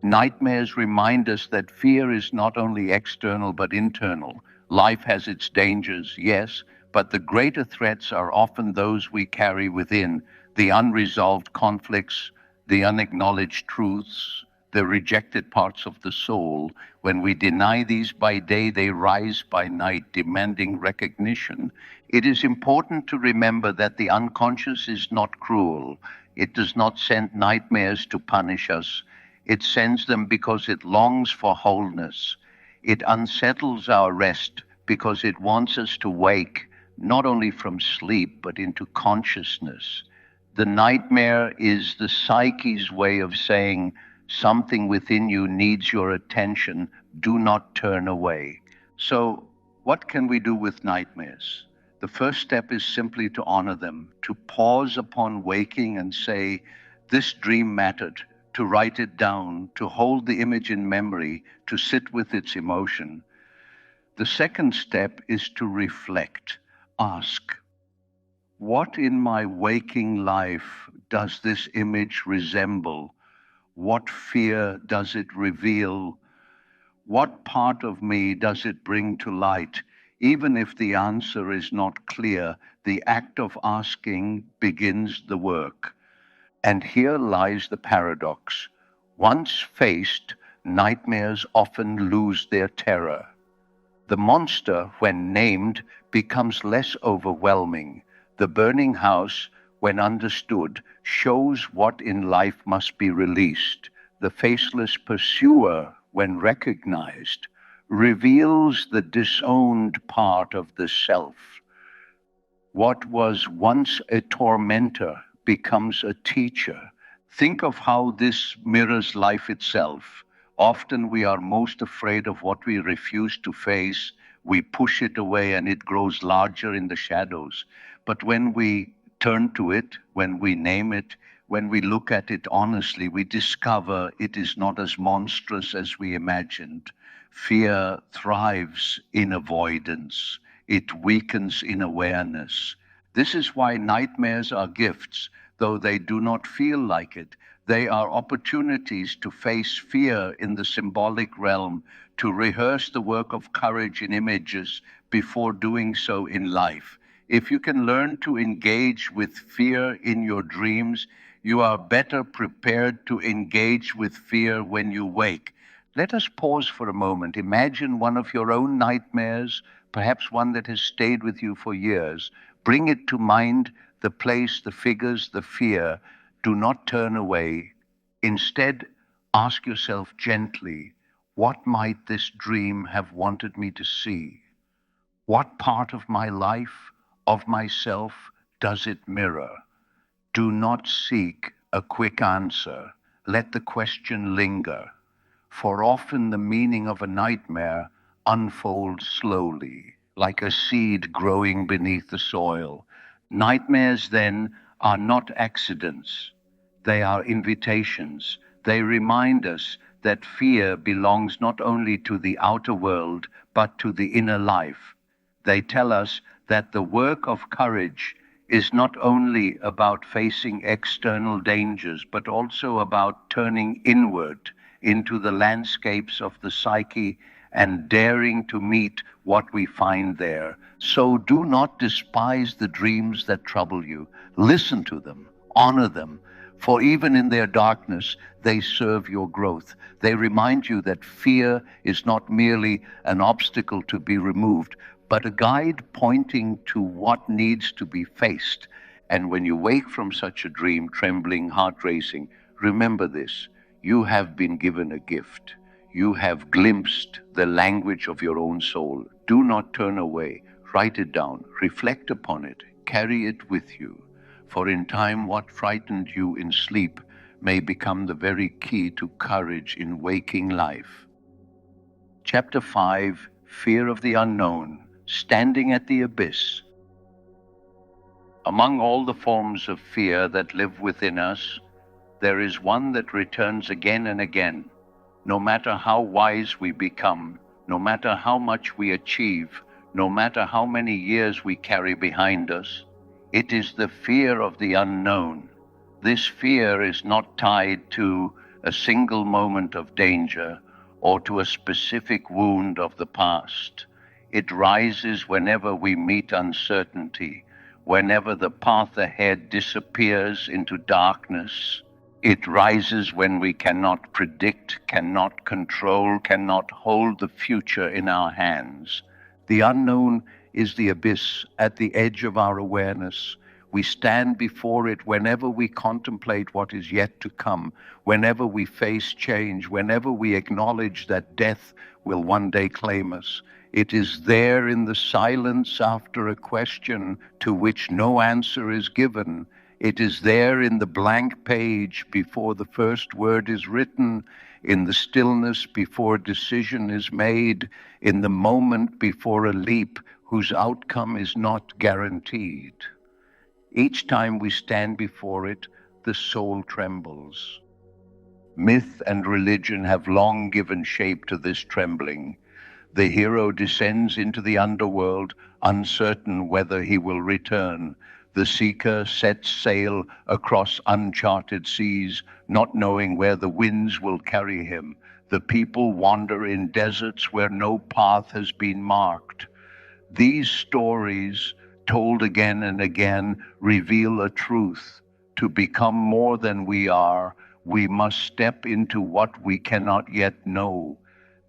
Nightmares remind us that fear is not only external but internal. Life has its dangers, yes, but the greater threats are often those we carry within, the unresolved conflicts, the unacknowledged truths, the rejected parts of the soul. When we deny these by day, they rise by night, demanding recognition. It is important to remember that the unconscious is not cruel. It does not send nightmares to punish us. It sends them because it longs for wholeness. It unsettles our rest because it wants us to wake, not only from sleep, but into consciousness. The nightmare is the psyche's way of saying, something within you needs your attention. Do not turn away. So, what can we do with nightmares? The first step is simply to honor them, to pause upon waking and say, this dream mattered, to write it down, to hold the image in memory, to sit with its emotion. The second step is to reflect, ask, what in my waking life does this image resemble? What fear does it reveal? What part of me does it bring to light? Even if the answer is not clear, the act of asking begins the work. And here lies the paradox. Once faced, nightmares often lose their terror. The monster, when named, becomes less overwhelming. The burning house, when understood, shows what in life must be released. The faceless pursuer, when recognized, reveals the disowned part of the self. What was once a tormentor becomes a teacher. Think of how this mirrors life itself. Often we are most afraid of what we refuse to face. We push it away and it grows larger in the shadows. But when we turn to it, when we name it, when we look at it honestly, we discover it is not as monstrous as we imagined. Fear thrives in avoidance. It weakens in awareness. This is why nightmares are gifts, though they do not feel like it. They are opportunities to face fear in the symbolic realm, to rehearse the work of courage in images before doing so in life. If you can learn to engage with fear in your dreams, you are better prepared to engage with fear when you wake. Let us pause for a moment. Imagine one of your own nightmares, perhaps one that has stayed with you for years. Bring it to mind, the place, the figures, the fear. Do not turn away. Instead, ask yourself gently, what might this dream have wanted me to see? What part of my life, of myself, does it mirror? Do not seek a quick answer. Let the question linger. For often the meaning of a nightmare unfolds slowly, like a seed growing beneath the soil. Nightmares, then, are not accidents. They are invitations. They remind us that fear belongs not only to the outer world, but to the inner life. They tell us that the work of courage is not only about facing external dangers, but also about turning inward into the landscapes of the psyche and daring to meet what we find there. So do not despise the dreams that trouble you. Listen to them, honor them, for even in their darkness, they serve your growth. They remind you that fear is not merely an obstacle to be removed, but a guide pointing to what needs to be faced. And when you wake from such a dream, trembling, heart racing, remember this: you have been given a gift. You have glimpsed the language of your own soul. Do not turn away. Write it down. Reflect upon it. Carry it with you. For in time, what frightened you in sleep may become the very key to courage in waking life. Chapter 5, Fear of the Unknown, Standing at the Abyss. Among all the forms of fear that live within us, there is one that returns again and again. No matter how wise we become, no matter how much we achieve, no matter how many years we carry behind us, it is the fear of the unknown. This fear is not tied to a single moment of danger or to a specific wound of the past. It rises whenever we meet uncertainty, whenever the path ahead disappears into darkness. It rises when we cannot predict, cannot control, cannot hold the future in our hands. The unknown is the abyss at the edge of our awareness. We stand before it whenever we contemplate what is yet to come, whenever we face change, whenever we acknowledge that death will one day claim us. It is there in the silence after a question to which no answer is given. It is there in the blank page before the first word is written, in the stillness before a decision is made, in the moment before a leap whose outcome is not guaranteed. Each time we stand before it, the soul trembles. Myth and religion have long given shape to this trembling. The hero descends into the underworld, uncertain whether he will return. The seeker sets sail across uncharted seas, not knowing where the winds will carry him. The people wander in deserts where no path has been marked. These stories, told again and again, reveal a truth. To become more than we are, we must step into what we cannot yet know.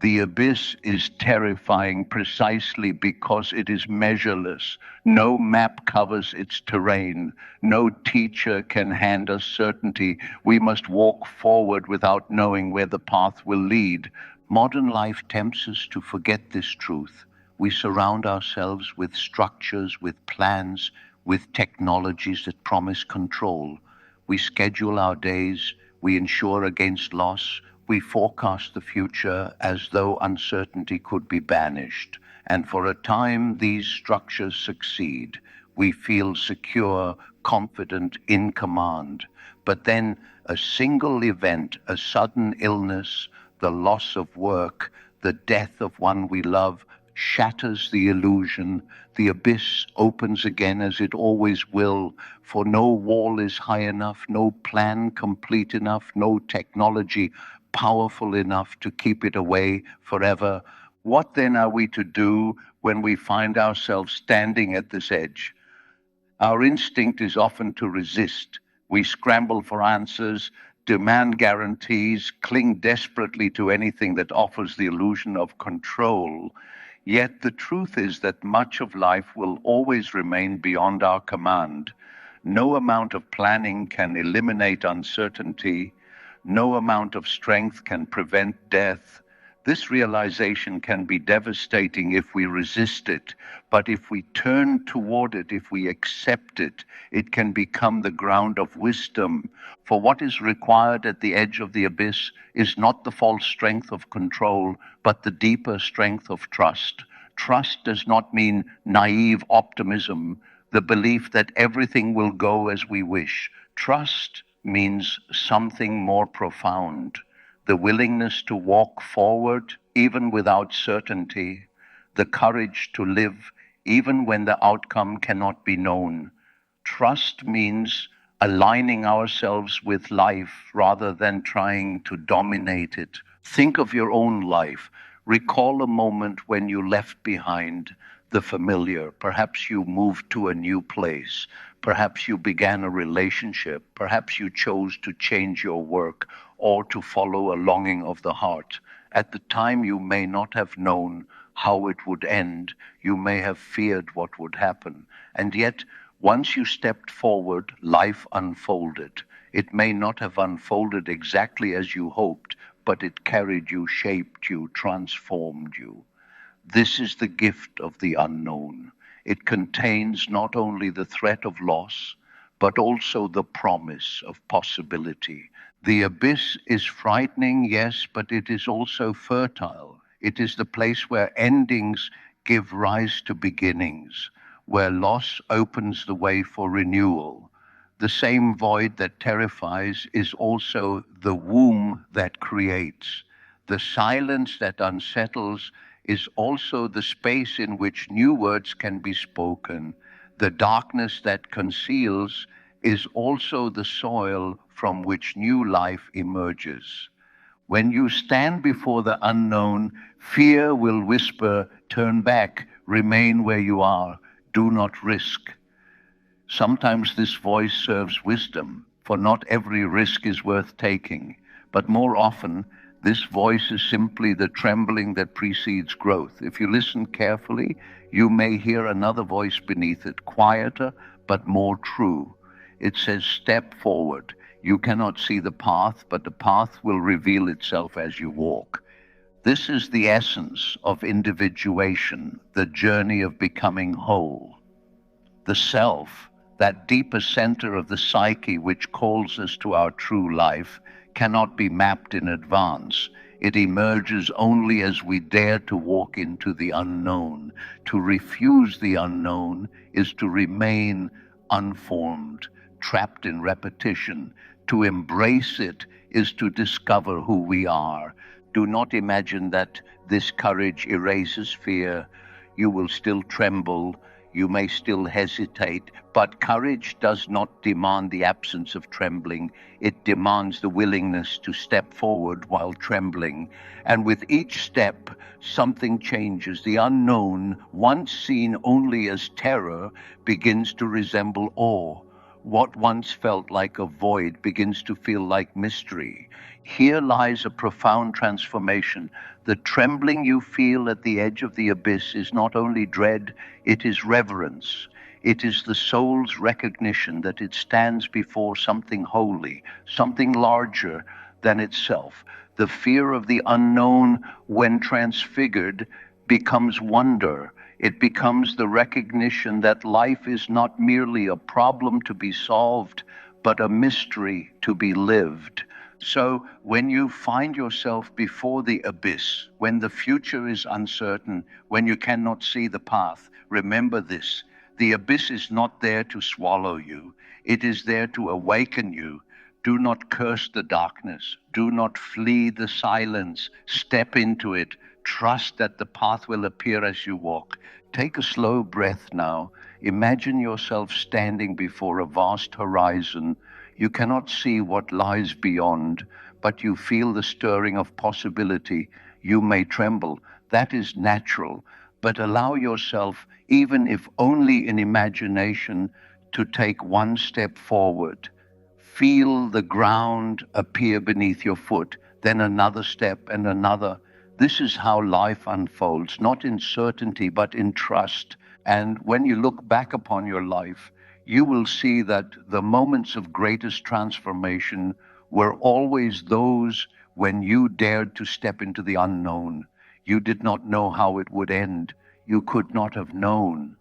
The abyss is terrifying precisely because it is measureless. No map covers its terrain. No teacher can hand us certainty. We must walk forward without knowing where the path will lead. Modern life tempts us to forget this truth. We surround ourselves with structures, with plans, with technologies that promise control. We schedule our days, we insure against loss, we forecast the future as though uncertainty could be banished. And for a time, these structures succeed. We feel secure, confident, in command. But then a single event, a sudden illness, the loss of work, the death of one we love, shatters the illusion. The abyss opens again as it always will, for no wall is high enough, no plan complete enough, no technology powerful enough to keep it away forever. What then are we to do when we find ourselves standing at this edge? Our instinct is often to resist. We scramble for answers, demand guarantees, cling desperately to anything that offers the illusion of control. Yet the truth is that much of life will always remain beyond our command. No amount of planning can eliminate uncertainty. No amount of strength can prevent death. This realization can be devastating if we resist it, but if we turn toward it, if we accept it, it can become the ground of wisdom. For what is required at the edge of the abyss is not the false strength of control, but the deeper strength of trust. Trust does not mean naive optimism, the belief that everything will go as we wish. Trust means something more profound. The willingness to walk forward even without certainty, the courage to live even when the outcome cannot be known. Trust means aligning ourselves with life rather than trying to dominate it. Think of your own life. Recall a moment when you left behind the familiar. Perhaps you moved to a new place. Perhaps you began a relationship. Perhaps you chose to change your work or to follow a longing of the heart. At the time, you may not have known how it would end. You may have feared what would happen. And yet, once you stepped forward, life unfolded. It may not have unfolded exactly as you hoped, but it carried you, shaped you, transformed you. This is the gift of the unknown. It contains not only the threat of loss, but also the promise of possibility. The abyss is frightening, yes, but it is also fertile. It is the place where endings give rise to beginnings, where loss opens the way for renewal. The same void that terrifies is also the womb that creates. The silence that unsettles is also the space in which new words can be spoken. The darkness that conceals is also the soil from which new life emerges. When you stand before the unknown, fear will whisper, turn back, remain where you are, do not risk. Sometimes this voice serves wisdom, for not every risk is worth taking. But more often, this voice is simply the trembling that precedes growth. If you listen carefully, you may hear another voice beneath it, quieter but more true. It says, step forward. You cannot see the path, but the path will reveal itself as you walk. This is the essence of individuation, the journey of becoming whole. The self, that deeper center of the psyche which calls us to our true life, cannot be mapped in advance. It emerges only as we dare to walk into the unknown. To refuse the unknown is to remain unformed, trapped in repetition. To embrace it is to discover who we are. Do not imagine that this courage erases fear. You will still tremble. You may still hesitate, but courage does not demand the absence of trembling. It demands the willingness to step forward while trembling. And with each step, something changes. The unknown, once seen only as terror, begins to resemble awe. What once felt like a void begins to feel like mystery. Here lies a profound transformation. The trembling you feel at the edge of the abyss is not only dread, it is reverence. It is the soul's recognition that it stands before something holy, something larger than itself. The fear of the unknown, when transfigured, becomes wonder. It becomes the recognition that life is not merely a problem to be solved, but a mystery to be lived. So when you find yourself before the abyss, when the future is uncertain, when you cannot see the path, remember this. The abyss is not there to swallow you. It is there to awaken you. Do not curse the darkness. Do not flee the silence. Step into it. Trust that the path will appear as you walk. Take a slow breath now. Imagine yourself standing before a vast horizon. You cannot see what lies beyond, but you feel the stirring of possibility. You may tremble. That is natural. But allow yourself, even if only in imagination, to take one step forward. Feel the ground appear beneath your foot, then another step and another. This is how life unfolds, not in certainty, but in trust. And when you look back upon your life, you will see that the moments of greatest transformation were always those when you dared to step into the unknown. You did not know how it would end. You could not have known.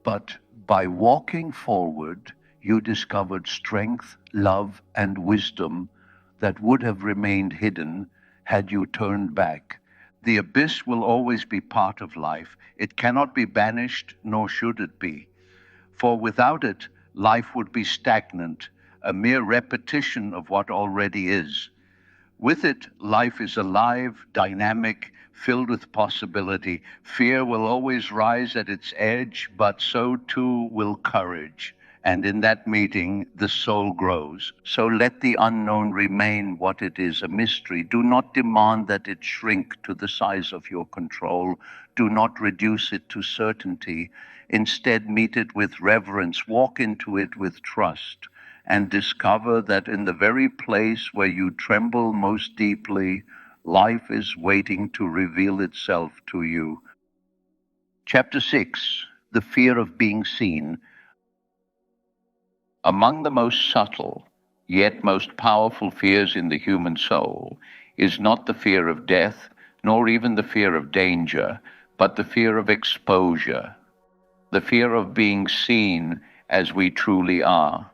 But by walking forward, you discovered strength, love, and wisdom that would have remained hidden had you turned back. The abyss will always be part of life. It cannot be banished, nor should it be. For without it, life would be stagnant, a mere repetition of what already is. With it, life is alive, dynamic, filled with possibility. Fear will always rise at its edge, but so too will courage. And in that meeting, the soul grows. So let the unknown remain what it is, a mystery. Do not demand that it shrink to the size of your control. Do not reduce it to certainty. Instead, meet it with reverence, walk into it with trust, and discover that in the very place where you tremble most deeply, life is waiting to reveal itself to you. Chapter 6: The Fear of Being Seen. Among the most subtle, yet most powerful fears in the human soul is not the fear of death, nor even the fear of danger, but the fear of exposure, the fear of being seen as we truly are.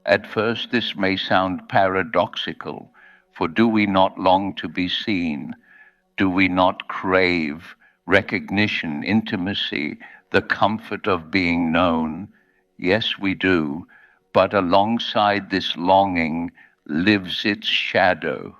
At first, this may sound paradoxical, for do we not long to be seen? Do we not crave recognition, intimacy, the comfort of being known? Yes, we do, but alongside this longing lives its shadow,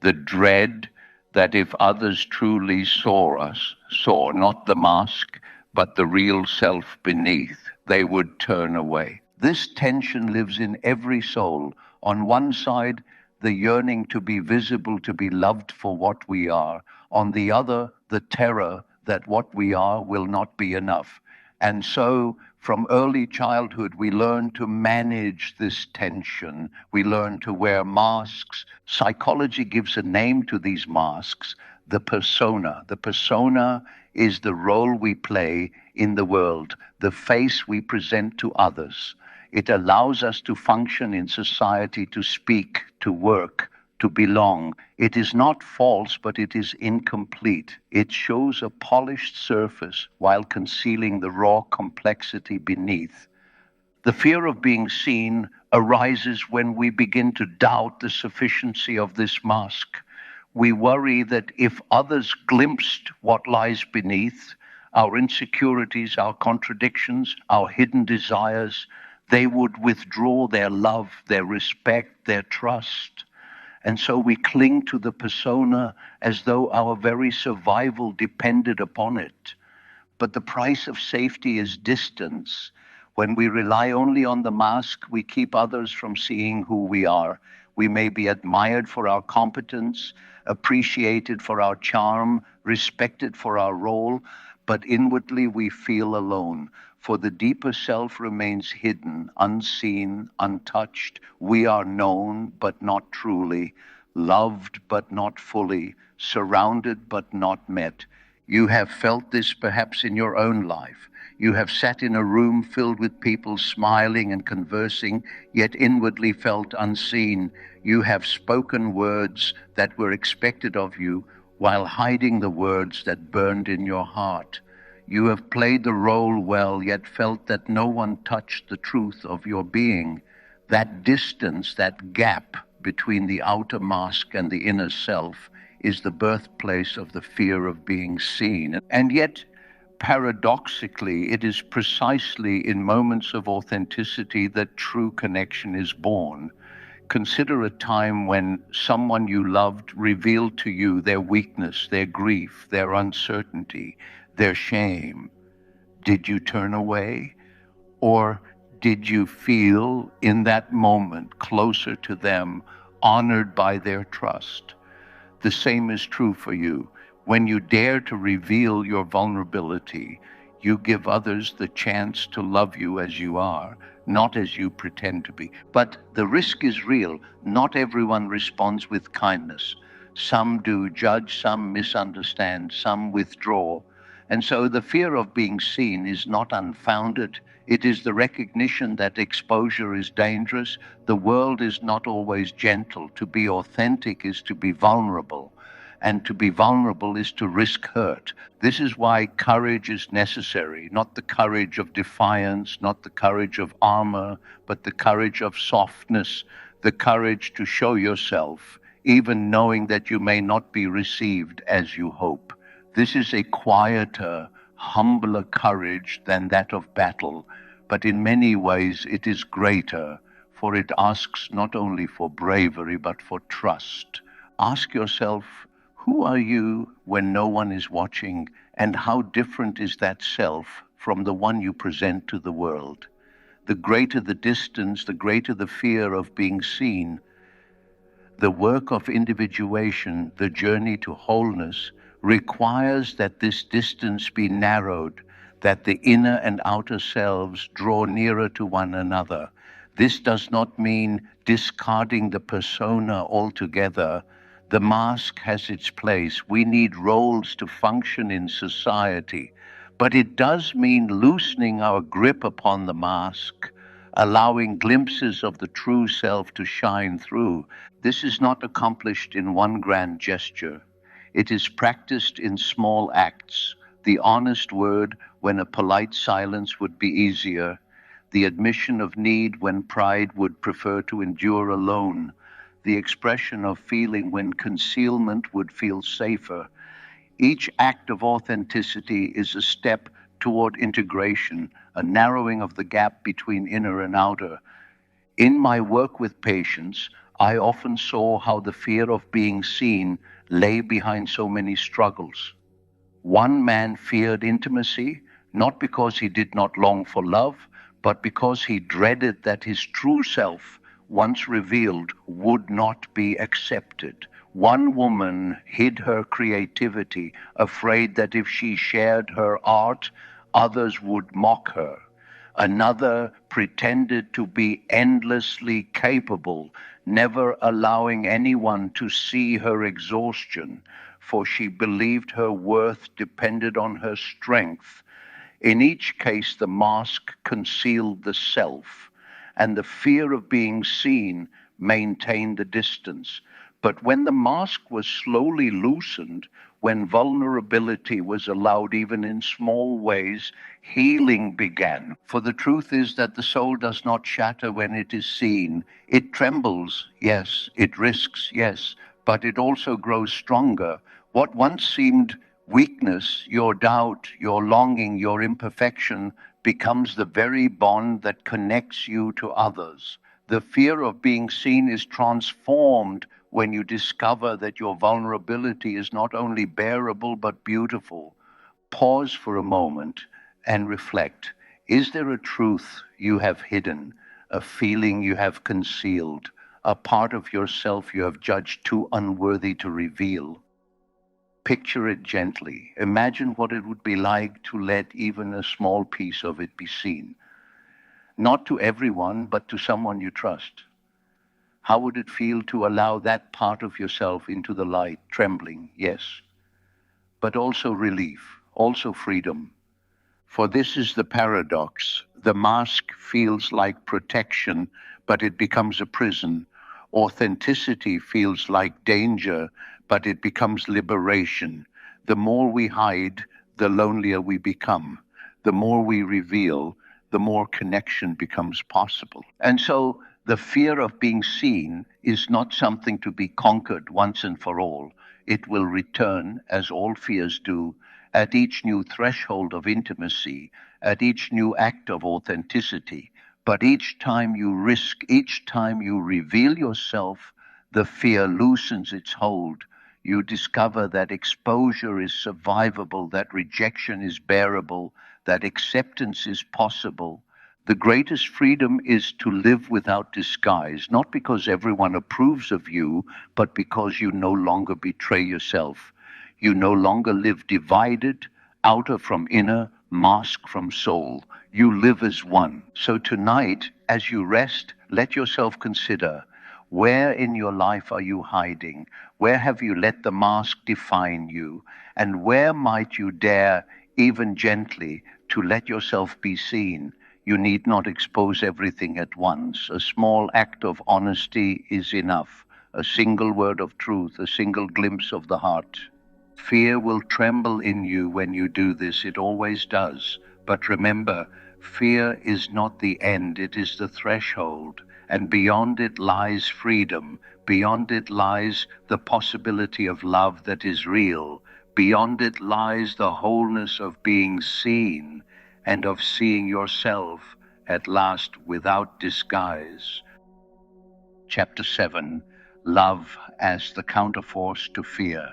the dread that if others truly saw us, saw not the mask, but the real self beneath, they would turn away. This tension lives in every soul. On one side, the yearning to be visible, to be loved for what we are. On the other, the terror that what we are will not be enough. And so, from early childhood, we learn to manage this tension. We learn to wear masks. Psychology gives a name to these masks, the persona. The persona is the role we play in the world, the face we present to others. It allows us to function in society, to speak, to work, to belong. It is not false, but it is incomplete. It shows a polished surface while concealing the raw complexity beneath. The fear of being seen arises when we begin to doubt the sufficiency of this mask. We worry that if others glimpsed what lies beneath, our insecurities, our contradictions, our hidden desires, they would withdraw their love, their respect, their trust. And so we cling to the persona as though our very survival depended upon it. But the price of safety is distance. When we rely only on the mask, we keep others from seeing who we are. We may be admired for our competence, appreciated for our charm, respected for our role, but inwardly we feel alone. For the deeper self remains hidden, unseen, untouched. We are known, but not truly, loved, but not fully, surrounded, but not met. You have felt this perhaps in your own life. You have sat in a room filled with people smiling and conversing, yet inwardly felt unseen. You have spoken words that were expected of you while hiding the words that burned in your heart. You have played the role well, yet felt that no one touched the truth of your being. That distance, that gap between the outer mask and the inner self is the birthplace of the fear of being seen. And yet, paradoxically, it is precisely in moments of authenticity that true connection is born. Consider a time when someone you loved revealed to you their weakness, their grief, their uncertainty, their shame. Did you turn away? Or did you feel in that moment closer to them, honored by their trust? The same is true for you. When you dare to reveal your vulnerability, you give others the chance to love you as you are, not as you pretend to be. But the risk is real. Not everyone responds with kindness. Some do judge, some misunderstand, some withdraw. And so the fear of being seen is not unfounded. It is the recognition that exposure is dangerous. The world is not always gentle. To be authentic is to be vulnerable. And to be vulnerable is to risk hurt. This is why courage is necessary, not the courage of defiance, not the courage of armor, but the courage of softness, the courage to show yourself, even knowing that you may not be received as you hope. This is a quieter, humbler courage than that of battle, but in many ways it is greater, for it asks not only for bravery, but for trust. Ask yourself, who are you when no one is watching, and how different is that self from the one you present to the world? The greater the distance, the greater the fear of being seen. The work of individuation, the journey to wholeness, requires that this distance be narrowed, that the inner and outer selves draw nearer to one another. This does not mean discarding the persona altogether. The mask has its place. We need roles to function in society. But it does mean loosening our grip upon the mask, allowing glimpses of the true self to shine through. This is not accomplished in one grand gesture. It is practiced in small acts. The honest word when a polite silence would be easier. The admission of need when pride would prefer to endure alone. The expression of feeling when concealment would feel safer. Each act of authenticity is a step toward integration, a narrowing of the gap between inner and outer. In my work with patients, I often saw how the fear of being seen lay behind so many struggles. One man feared intimacy, not because he did not long for love, but because he dreaded that his true self, once revealed, would not be accepted. One woman hid her creativity, afraid that if she shared her art, others would mock her. Another pretended to be endlessly capable, never allowing anyone to see her exhaustion, for she believed her worth depended on her strength. In each case, the mask concealed the self, and the fear of being seen maintained the distance. But when the mask was slowly loosened, when vulnerability was allowed even in small ways, healing began. For the truth is that the soul does not shatter when it is seen. It trembles, yes, it risks, yes, but it also grows stronger. What once seemed weakness, your doubt, your longing, your imperfection, becomes the very bond that connects you to others. The fear of being seen is transformed when you discover that your vulnerability is not only bearable but beautiful. Pause for a moment and reflect. Is there a truth you have hidden, a feeling you have concealed, a part of yourself you have judged too unworthy to reveal? Picture it gently. Imagine what it would be like to let even a small piece of it be seen. Not to everyone, but to someone you trust. How would it feel to allow that part of yourself into the light, trembling, yes, but also relief, also freedom? For this is the paradox. The mask feels like protection, but it becomes a prison. Authenticity feels like danger, but it becomes liberation. The more we hide, the lonelier we become. The more we reveal, the more connection becomes possible. And so the fear of being seen is not something to be conquered once and for all. It will return, as all fears do, at each new threshold of intimacy, at each new act of authenticity. But each time you risk, each time you reveal yourself, the fear loosens its hold. You discover that exposure is survivable, that rejection is bearable, that acceptance is possible. The greatest freedom is to live without disguise, not because everyone approves of you, but because you no longer betray yourself. You no longer live divided, outer from inner, mask from soul. You live as one. So tonight, as you rest, let yourself consider, where in your life are you hiding? Where have you let the mask define you? And where might you dare, even gently, to let yourself be seen? You need not expose everything at once. A small act of honesty is enough. A single word of truth, a single glimpse of the heart. Fear will tremble in you when you do this. It always does. But remember, fear is not the end, it is the threshold. And beyond it lies freedom. Beyond it lies the possibility of love that is real. Beyond it lies the wholeness of being seen and of seeing yourself at last without disguise. Chapter 7, Love as the Counterforce to Fear.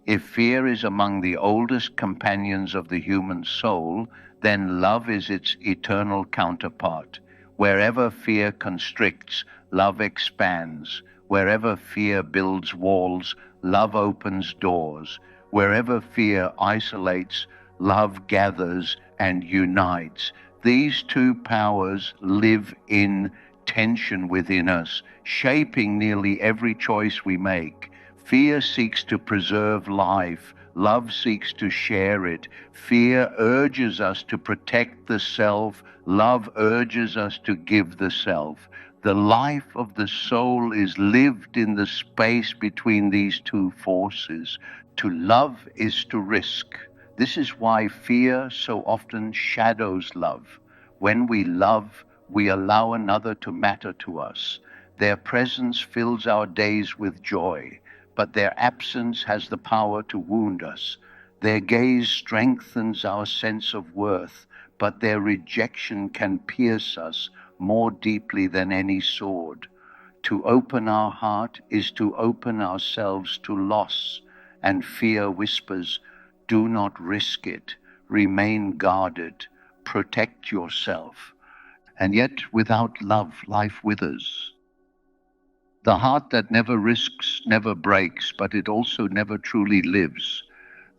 If fear is among the oldest companions of the human soul, then love is its eternal counterpart. Wherever fear constricts, love expands. Wherever fear builds walls, love opens doors. Wherever fear isolates, love gathers and unites. These two powers live in tension within us, shaping nearly every choice we make. Fear seeks to preserve life. Love seeks to share it. Fear urges us to protect the self. Love urges us to give the self. The life of the soul is lived in the space between these two forces. To love is to risk. This is why fear so often shadows love. When we love, we allow another to matter to us. Their presence fills our days with joy, but their absence has the power to wound us. Their gaze strengthens our sense of worth, but their rejection can pierce us more deeply than any sword. To open our heart is to open ourselves to loss, and fear whispers, do not risk it, remain guarded, protect yourself. And yet, without love, life withers. The heart that never risks never breaks, but it also never truly lives.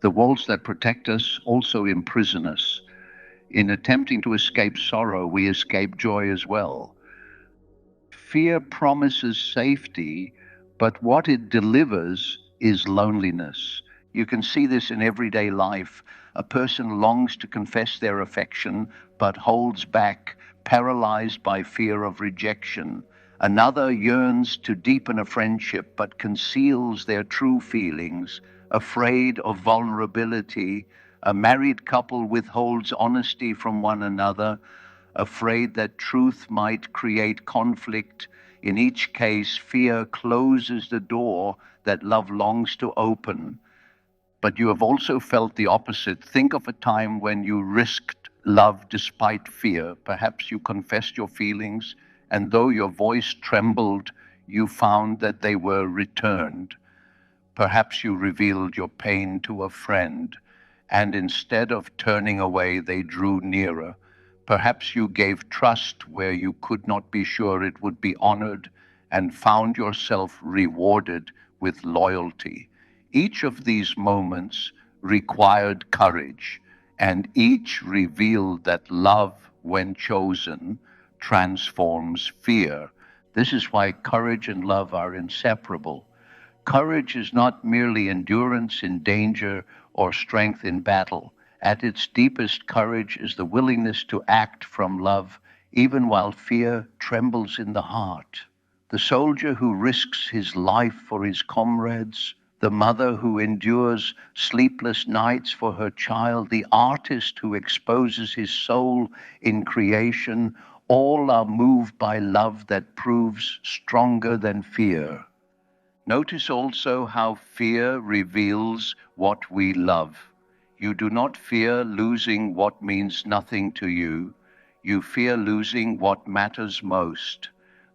The walls that protect us also imprison us. In attempting to escape sorrow, we escape joy as well. Fear promises safety, but what it delivers is loneliness. You can see this in everyday life. A person longs to confess their affection, but holds back, paralyzed by fear of rejection. Another yearns to deepen a friendship, but conceals their true feelings, afraid of vulnerability. A married couple withholds honesty from one another, afraid that truth might create conflict. In each case, fear closes the door that love longs to open. But you have also felt the opposite. Think of a time when you risked love despite fear. Perhaps you confessed your feelings, and though your voice trembled, you found that they were returned. Perhaps you revealed your pain to a friend, and instead of turning away, they drew nearer. Perhaps you gave trust where you could not be sure it would be honored, and found yourself rewarded with loyalty. Each of these moments required courage, and each revealed that love, when chosen, transforms fear. This is why courage and love are inseparable. Courage is not merely endurance in danger or strength in battle. At its deepest, courage is the willingness to act from love, even while fear trembles in the heart. The soldier who risks his life for his comrades, the mother who endures sleepless nights for her child, the artist who exposes his soul in creation, all are moved by love that proves stronger than fear. Notice also how fear reveals what we love. You do not fear losing what means nothing to you. You fear losing what matters most.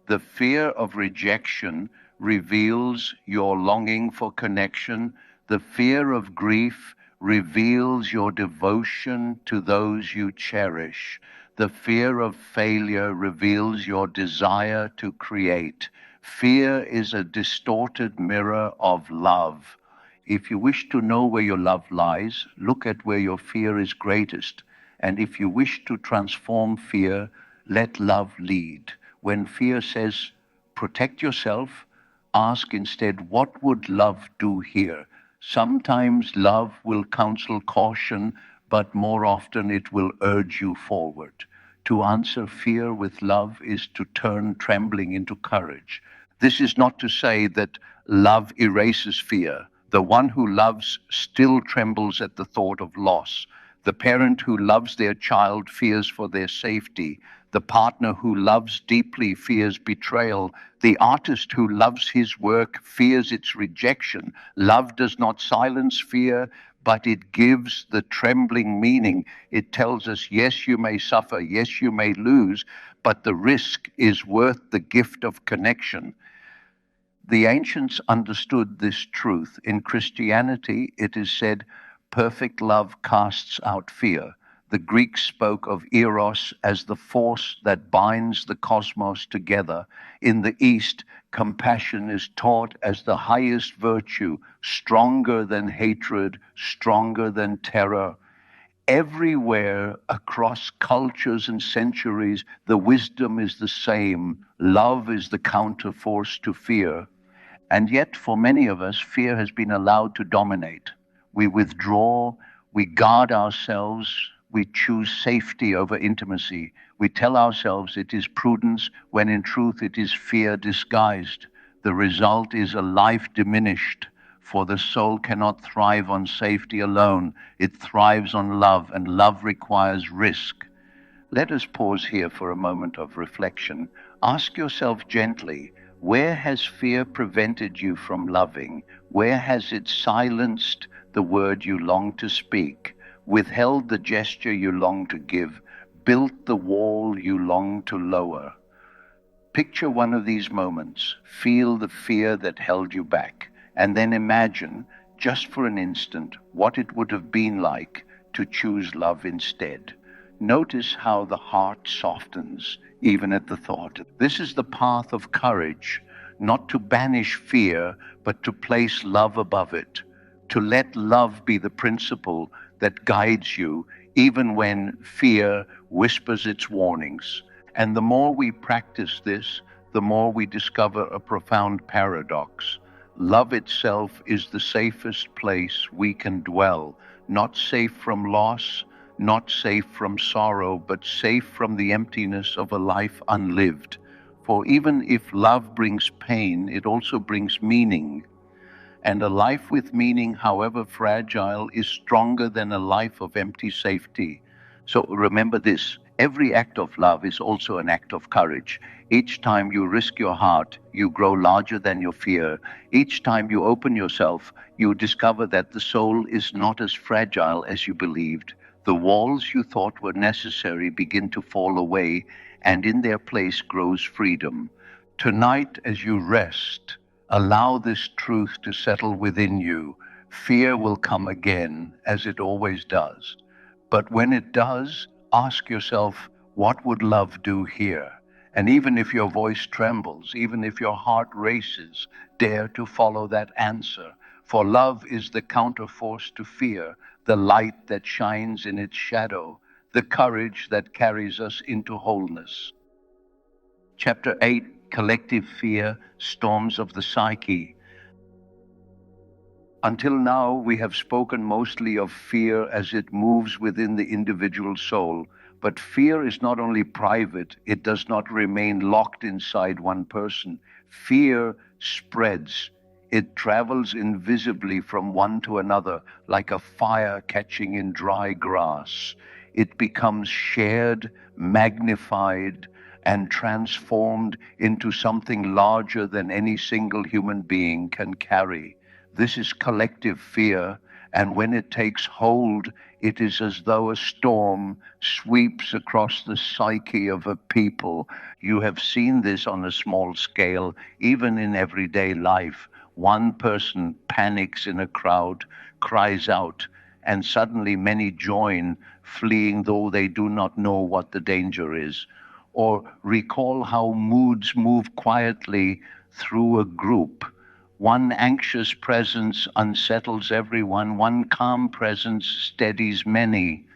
The fear of rejection reveals your longing for connection. The fear of grief reveals your devotion to those you cherish. The fear of failure reveals your desire to create. Fear is a distorted mirror of love. If you wish to know where your love lies, look at where your fear is greatest. And if you wish to transform fear, let love lead. When fear says, protect yourself, ask instead, what would love do here? Sometimes love will counsel caution, but more often it will urge you forward. To answer fear with love is to turn trembling into courage. This is not to say that love erases fear. The one who loves still trembles at the thought of loss. The parent who loves their child fears for their safety. The partner who loves deeply fears betrayal. The artist who loves his work fears its rejection. Love does not silence fear, but it gives the trembling meaning. It tells us, yes, you may suffer, yes, you may lose, but the risk is worth the gift of connection. The ancients understood this truth. In Christianity, it is said, perfect love casts out fear. The Greeks spoke of eros as the force that binds the cosmos together. In the East, compassion is taught as the highest virtue, stronger than hatred, stronger than terror. Everywhere across cultures and centuries, the wisdom is the same. Love is the counterforce to fear. And yet, for many of us, fear has been allowed to dominate. We withdraw, we guard ourselves, we choose safety over intimacy. We tell ourselves it is prudence when in truth it is fear disguised. The result is a life diminished, for the soul cannot thrive on safety alone. It thrives on love, and love requires risk. Let us pause here for a moment of reflection. Ask yourself gently, where has fear prevented you from loving? Where has it silenced the word you long to speak, withheld the gesture you long to give, built the wall you long to lower? Picture one of these moments. Feel the fear that held you back, and then imagine, just for an instant, what it would have been like to choose love instead. Notice how the heart softens, even at the thought. This is the path of courage, not to banish fear, but to place love above it, to let love be the principle that guides you, even when fear whispers its warnings. And the more we practice this, the more we discover a profound paradox. Love itself is the safest place we can dwell, not safe from loss, not safe from sorrow, but safe from the emptiness of a life unlived. For even if love brings pain, it also brings meaning. And a life with meaning, however fragile, is stronger than a life of empty safety. So remember this, every act of love is also an act of courage. Each time you risk your heart, you grow larger than your fear. Each time you open yourself, you discover that the soul is not as fragile as you believed. The walls you thought were necessary begin to fall away, and in their place grows freedom. Tonight, as you rest, allow this truth to settle within you. Fear will come again, as it always does. But when it does, ask yourself, what would love do here? And even if your voice trembles, even if your heart races, dare to follow that answer. For love is the counterforce to fear, the light that shines in its shadow, the courage that carries us into wholeness. Chapter 8, Collective Fear, Storms of the Psyche. Until now, we have spoken mostly of fear as it moves within the individual soul. But fear is not only private, it does not remain locked inside one person. Fear spreads. It travels invisibly from one to another, like a fire catching in dry grass. It becomes shared, magnified, and transformed into something larger than any single human being can carry. This is collective fear, and when it takes hold, it is as though a storm sweeps across the psyche of a people. You have seen this on a small scale, even in everyday life. One person panics in a crowd, cries out, and suddenly many join, fleeing though they do not know what the danger is. Or recall how moods move quietly through a group. One anxious presence unsettles everyone, one calm presence steadies many.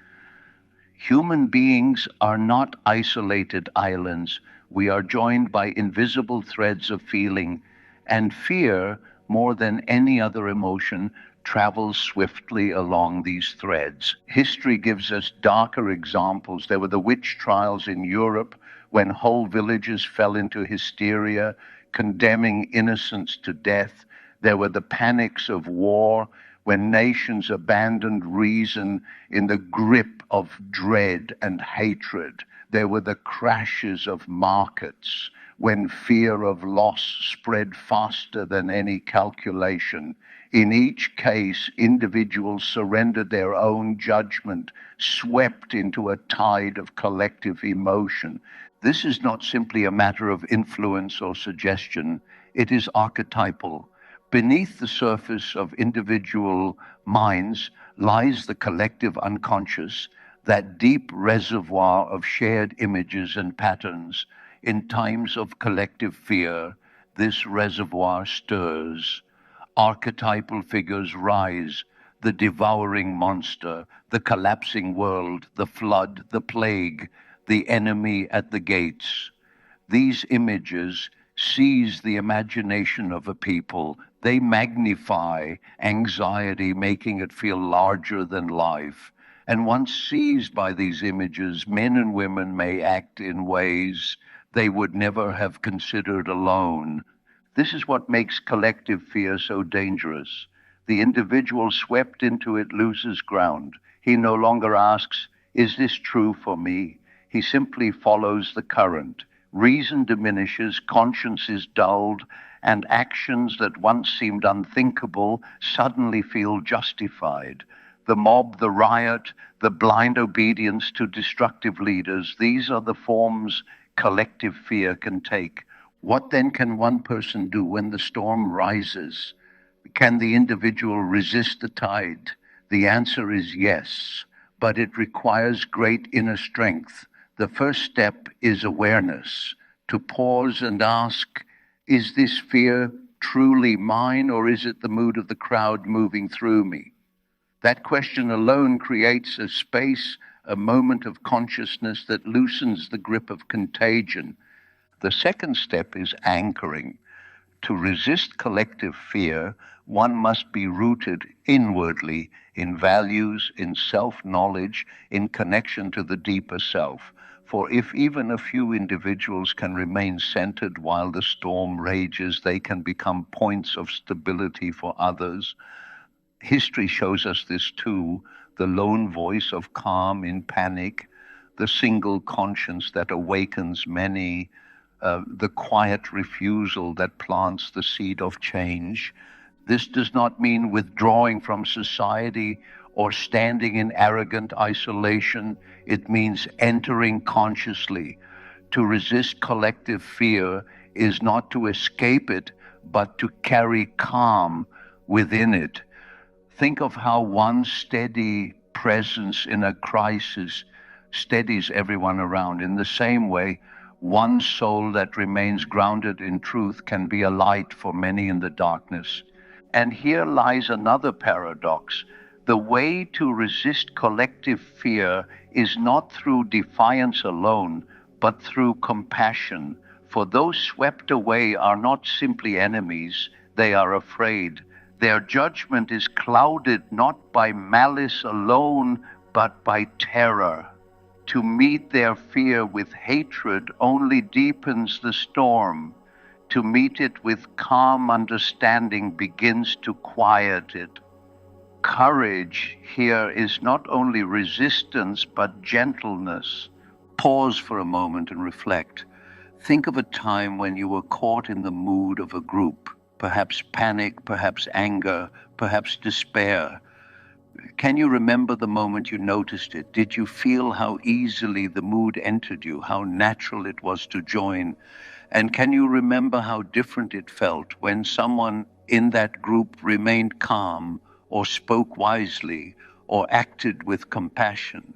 Human beings are not isolated islands. We are joined by invisible threads of feeling, and fear, more than any other emotion, travels swiftly along these threads. History gives us darker examples. There were the witch trials in Europe when whole villages fell into hysteria, condemning innocents to death. There were the panics of war when nations abandoned reason in the grip of dread and hatred. There were the crashes of markets when fear of loss spread faster than any calculation. In each case, individuals surrendered their own judgment, swept into a tide of collective emotion. This is not simply a matter of influence or suggestion, it is archetypal. Beneath the surface of individual minds lies the collective unconscious, that deep reservoir of shared images and patterns. In times of collective fear, this reservoir stirs. Archetypal figures rise: the devouring monster, the collapsing world, the flood, the plague, the enemy at the gates. These images seize the imagination of a people. They magnify anxiety, making it feel larger than life. And once seized by these images, men and women may act in ways they would never have considered alone. This is what makes collective fear so dangerous. The individual swept into it loses ground. He no longer asks, "Is this true for me?" He simply follows the current. Reason diminishes, conscience is dulled, and actions that once seemed unthinkable suddenly feel justified. The mob, the riot, the blind obedience to destructive leaders, these are the forms collective fear can take. What then can one person do when the storm rises? Can the individual resist the tide? The answer is yes, but it requires great inner strength. The first step is awareness, to pause and ask, is this fear truly mine, or is it the mood of the crowd moving through me? That question alone creates a space, a moment of consciousness that loosens the grip of contagion. The second step is anchoring. To resist collective fear, one must be rooted inwardly in values, in self knowledge, in connection to the deeper self. For if even a few individuals can remain centered while the storm rages, they can become points of stability for others. History shows us this too: the lone voice of calm in panic, the single conscience that awakens many, the quiet refusal that plants the seed of change. This does not mean withdrawing from society or standing in arrogant isolation. It means entering consciously. To resist collective fear is not to escape it, but to carry calm within it. Think of how one steady presence in a crisis steadies everyone around. In the same way, one soul that remains grounded in truth can be a light for many in the darkness. And here lies another paradox. The way to resist collective fear is not through defiance alone, but through compassion. For those swept away are not simply enemies, they are afraid. Their judgment is clouded not by malice alone, but by terror. To meet their fear with hatred only deepens the storm. To meet it with calm understanding begins to quiet it. Courage here is not only resistance, but gentleness. Pause for a moment and reflect. Think of a time when you were caught in the mood of a group, perhaps panic, perhaps anger, perhaps despair. Can you remember the moment you noticed it? Did you feel how easily the mood entered you, how natural it was to join? And can you remember how different it felt when someone in that group remained calm, or spoke wisely, or acted with compassion?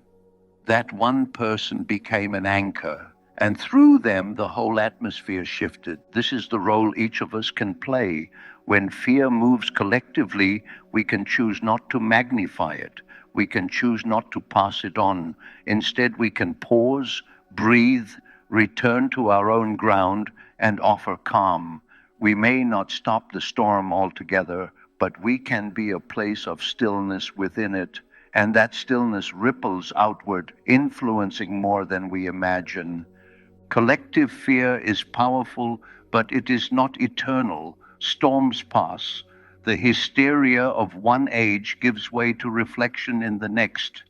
That one person became an anchor, and through them the whole atmosphere shifted. This is the role each of us can play. When fear moves collectively, we can choose not to magnify it. We can choose not to pass it on. Instead, we can pause, breathe, return to our own ground, and offer calm. We may not stop the storm altogether, but we can be a place of stillness within it, and that stillness ripples outward, influencing more than we imagine. Collective fear is powerful, but it is not eternal. Storms pass. The hysteria of one age gives way to reflection in the next.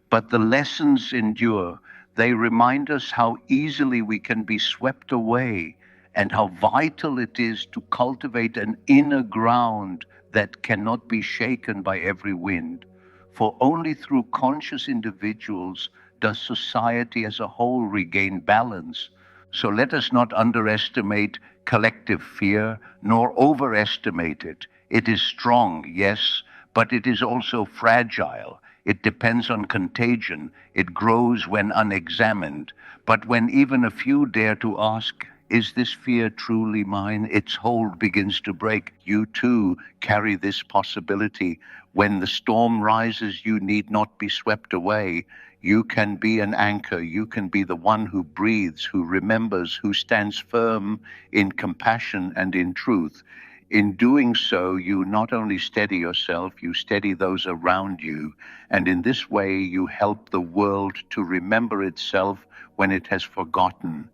But the lessons endure. They remind us how easily we can be swept away, and how vital it is to cultivate an inner ground that cannot be shaken by every wind. For only through conscious individuals does society as a whole regain balance. So let us not underestimate collective fear, nor overestimate it. It is strong, yes, but it is also fragile. It depends on contagion. It grows when unexamined. But when even a few dare to ask, is this fear truly mine? Its hold begins to break. You too carry this possibility. When the storm rises, you need not be swept away. You can be an anchor. You can be the one who breathes, who remembers, who stands firm in compassion and in truth. In doing so, you not only steady yourself, you steady those around you. And in this way, you help the world to remember itself when it has forgotten.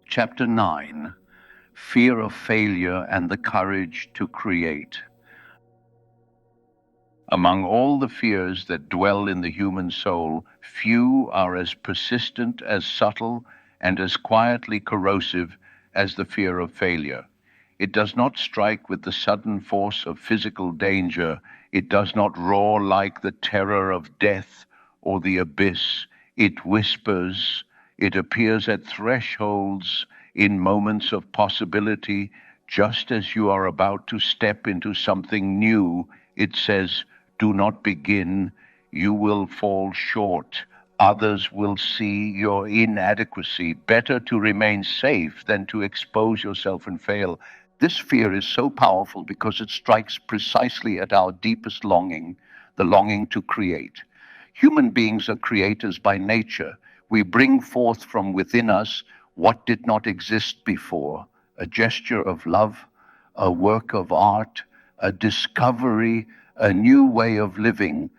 Chapter 9: Fear of Failure and the Courage to Create. Among all the fears that dwell in the human soul, few are as persistent, as subtle, and as quietly corrosive as the fear of failure. It does not strike with the sudden force of physical danger. It does not roar like the terror of death or the abyss. It whispers. It appears at thresholds, in moments of possibility, just as you are about to step into something new. It says, do not begin. You will fall short. Others will see your inadequacy. Better to remain safe than to expose yourself and fail. This fear is so powerful because it strikes precisely at our deepest longing, the longing to create. Human beings are creators by nature. We bring forth from within us what did not exist before: a gesture of love, a work of art, a discovery, a new way of living.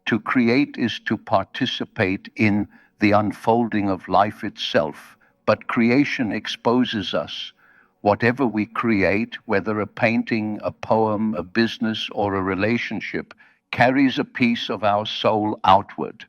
To create is to participate in the unfolding of life itself. But creation exposes us. Whatever we create, whether a painting, a poem, a business, or a relationship, carries a piece of our soul outward.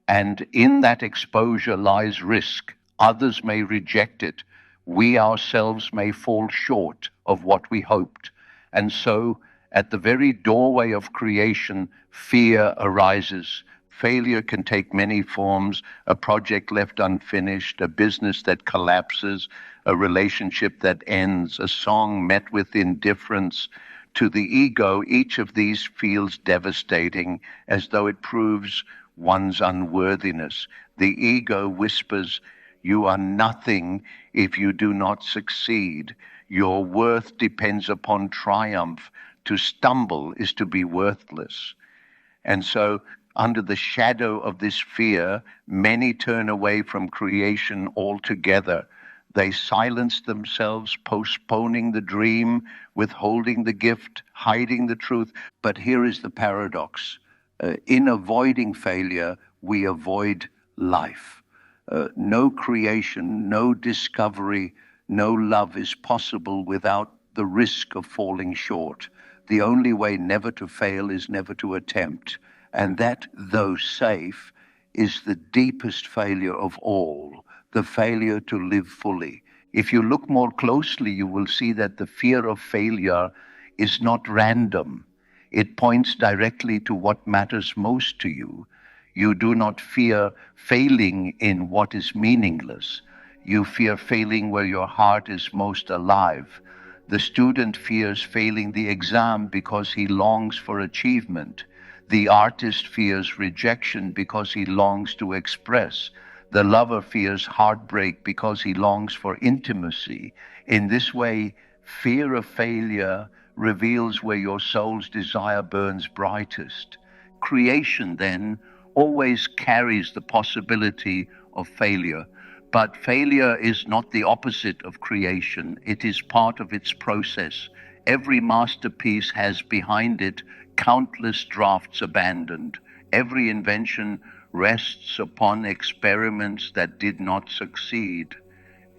And in that exposure lies risk. Others may reject it. We ourselves may fall short of what we hoped. And so, at the very doorway of creation, fear arises. Failure can take many forms: a project left unfinished, a business that collapses, a relationship that ends, a song met with indifference. To the ego, each of these feels devastating, as though it proves one's unworthiness. The ego whispers, you are nothing if you do not succeed. Your worth depends upon triumph. To stumble is to be worthless. And so, under the shadow of this fear, many turn away from creation altogether. They silence themselves, postponing the dream, withholding the gift, hiding the truth. But here is the paradox. In avoiding failure, we avoid life. No creation, no discovery, no love is possible without the risk of falling short. The only way never to fail is never to attempt. And that, though safe, is the deepest failure of all, the failure to live fully. If you look more closely, you will see that the fear of failure is not random. It points directly to what matters most to you. You do not fear failing in what is meaningless. You fear failing where your heart is most alive. The student fears failing the exam because he longs for achievement. The artist fears rejection because he longs to express. The lover fears heartbreak because he longs for intimacy. In this way, fear of failure reveals where your soul's desire burns brightest. Creation, then, always carries the possibility of failure. But failure is not the opposite of creation. It is part of its process. Every masterpiece has behind it countless drafts abandoned. Every invention rests upon experiments that did not succeed.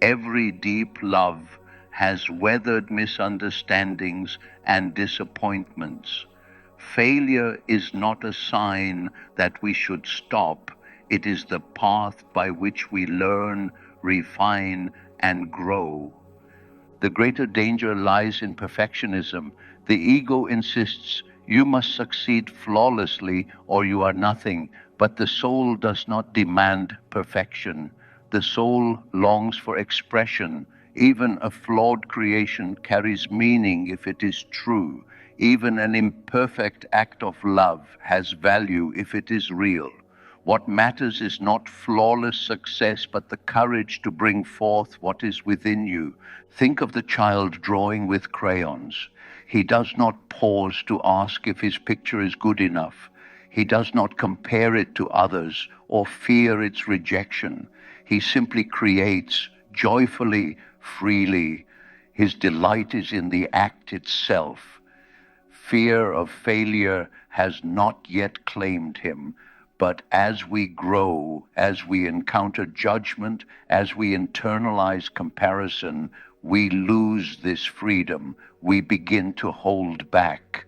Every deep love has weathered misunderstandings and disappointments. Failure is not a sign that we should stop. It is the path by which we learn, refine, and grow. The greater danger lies in perfectionism. The ego insists you must succeed flawlessly or you are nothing, but the soul does not demand perfection. The soul longs for expression. Even a flawed creation carries meaning if it is true. Even an imperfect act of love has value if it is real. What matters is not flawless success, but the courage to bring forth what is within you. Think of the child drawing with crayons. He does not pause to ask if his picture is good enough. He does not compare it to others or fear its rejection. He simply creates joyfully, freely. His delight is in the act itself. Fear of failure has not yet claimed him, but as we grow, as we encounter judgment, as we internalize comparison, we lose this freedom. We begin to hold back.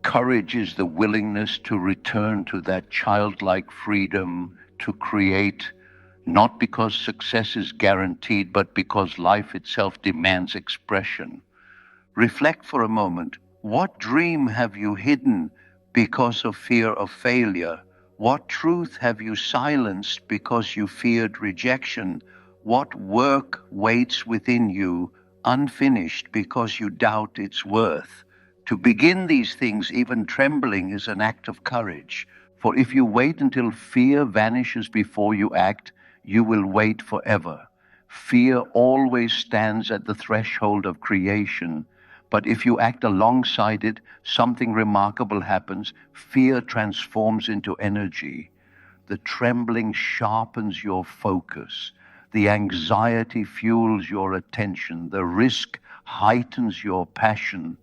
Courage is the willingness to return to that childlike freedom to create, not because success is guaranteed, but because life itself demands expression. Reflect for a moment. What dream have you hidden because of fear of failure? What truth have you silenced because you feared rejection? What work waits within you unfinished because you doubt its worth? To begin these things, even trembling, is an act of courage. For if you wait until fear vanishes before you act, you will wait forever. Fear always stands at the threshold of creation. But if you act alongside it, something remarkable happens. Fear transforms into energy. The trembling sharpens your focus. The anxiety fuels your attention. The risk heightens your passion.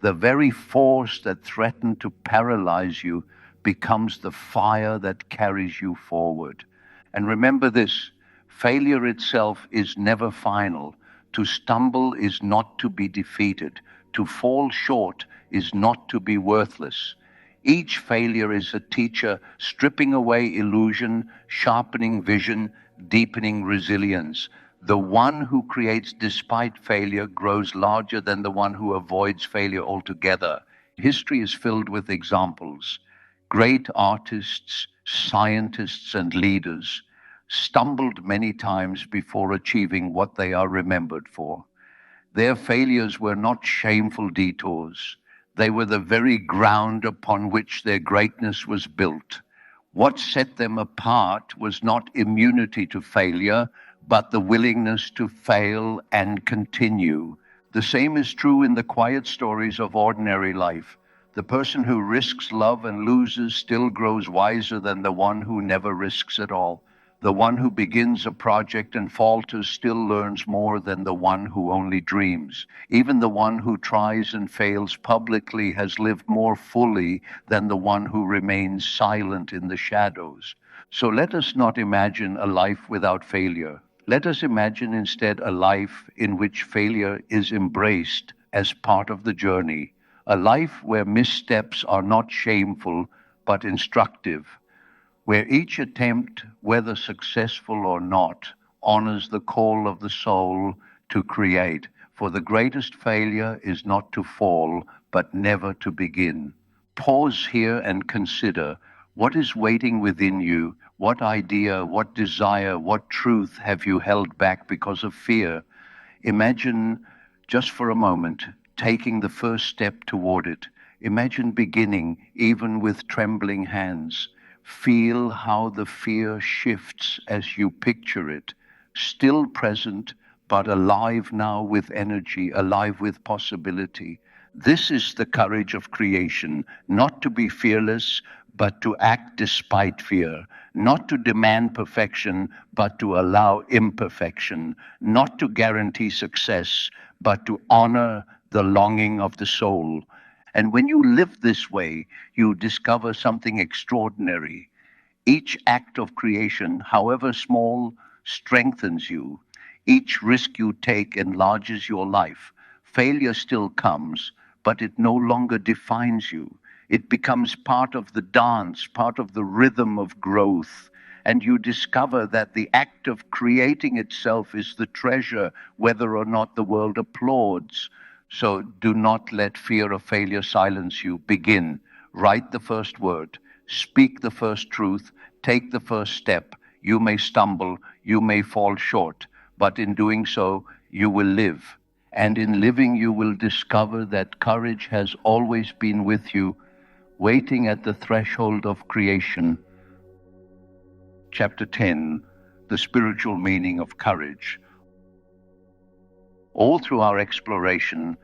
The very force that threatened to paralyze you becomes the fire that carries you forward. And remember this, failure itself is never final. To stumble is not to be defeated. To fall short is not to be worthless. Each failure is a teacher, stripping away illusion, sharpening vision, deepening resilience. The one who creates despite failure grows larger than the one who avoids failure altogether. History is filled with examples. Great artists, scientists, and leaders stumbled many times before achieving what they are remembered for. Their failures were not shameful detours. They were the very ground upon which their greatness was built. What set them apart was not immunity to failure, but the willingness to fail and continue. The same is true in the quiet stories of ordinary life. The person who risks love and loses still grows wiser than the one who never risks at all. The one who begins a project and falters still learns more than the one who only dreams. Even the one who tries and fails publicly has lived more fully than the one who remains silent in the shadows. So let us not imagine a life without failure. Let us imagine instead a life in which failure is embraced as part of the journey. A life where missteps are not shameful, but instructive, where each attempt, whether successful or not, honors the call of the soul to create. For the greatest failure is not to fall, but never to begin. Pause here and consider what is waiting within you. What idea, what desire, what truth have you held back because of fear? Imagine, just for a moment, taking the first step toward it. Imagine beginning, even with trembling hands. Feel how the fear shifts as you picture it, still present, but alive now with energy, alive with possibility. This is the courage of creation, not to be fearless, but to act despite fear, not to demand perfection, but to allow imperfection, not to guarantee success, but to honor the longing of the soul. And when you live this way, you discover something extraordinary. Each act of creation, however small, strengthens you. Each risk you take enlarges your life. Failure still comes, but it no longer defines you. It becomes part of the dance, part of the rhythm of growth. And you discover that the act of creating itself is the treasure, whether or not the world applauds. So do not let fear of failure silence you. Begin. Write the first word. Speak the first truth. Take the first step. You may stumble. You may fall short. But in doing so, you will live. And in living, you will discover that courage has always been with you, waiting at the threshold of creation. Chapter 10, The Spiritual Meaning of Courage. All through our exploration,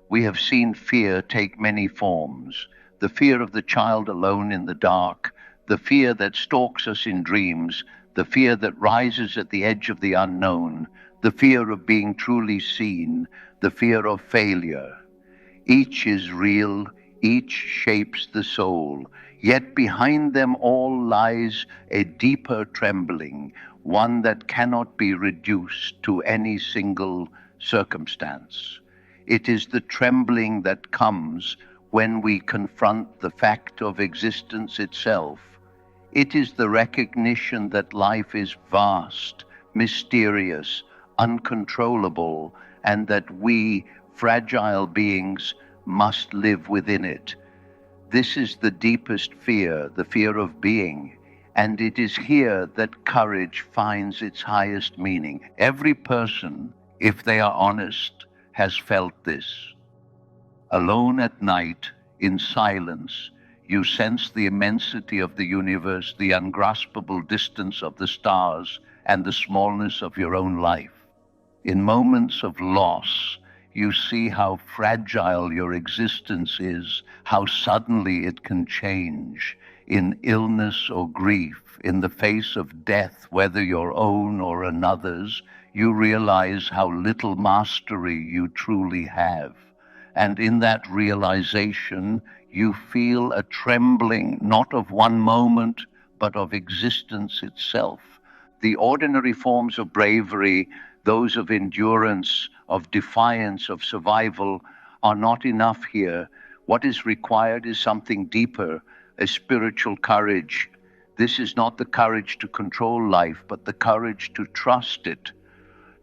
we have seen fear take many forms. The fear of the child alone in the dark, the fear that stalks us in dreams, the fear that rises at the edge of the unknown, the fear of being truly seen, the fear of failure. Each is real, each shapes the soul, yet behind them all lies a deeper trembling, one that cannot be reduced to any single circumstance. It is the trembling that comes when we confront the fact of existence itself. It is the recognition that life is vast, mysterious, uncontrollable, and that we, fragile beings, must live within it. This is the deepest fear, the fear of being, and it is here that courage finds its highest meaning. Every person, if they are honest, has felt this. Alone at night, in silence, you sense the immensity of the universe, the ungraspable distance of the stars, and the smallness of your own life. In moments of loss, you see how fragile your existence is, how suddenly it can change. In illness or grief, in the face of death, whether your own or another's, you realize how little mastery you truly have. And in that realization, you feel a trembling, not of one moment, but of existence itself. The ordinary forms of bravery, those of endurance, of defiance, of survival, are not enough here. What is required is something deeper, a spiritual courage. This is not the courage to control life, but the courage to trust it.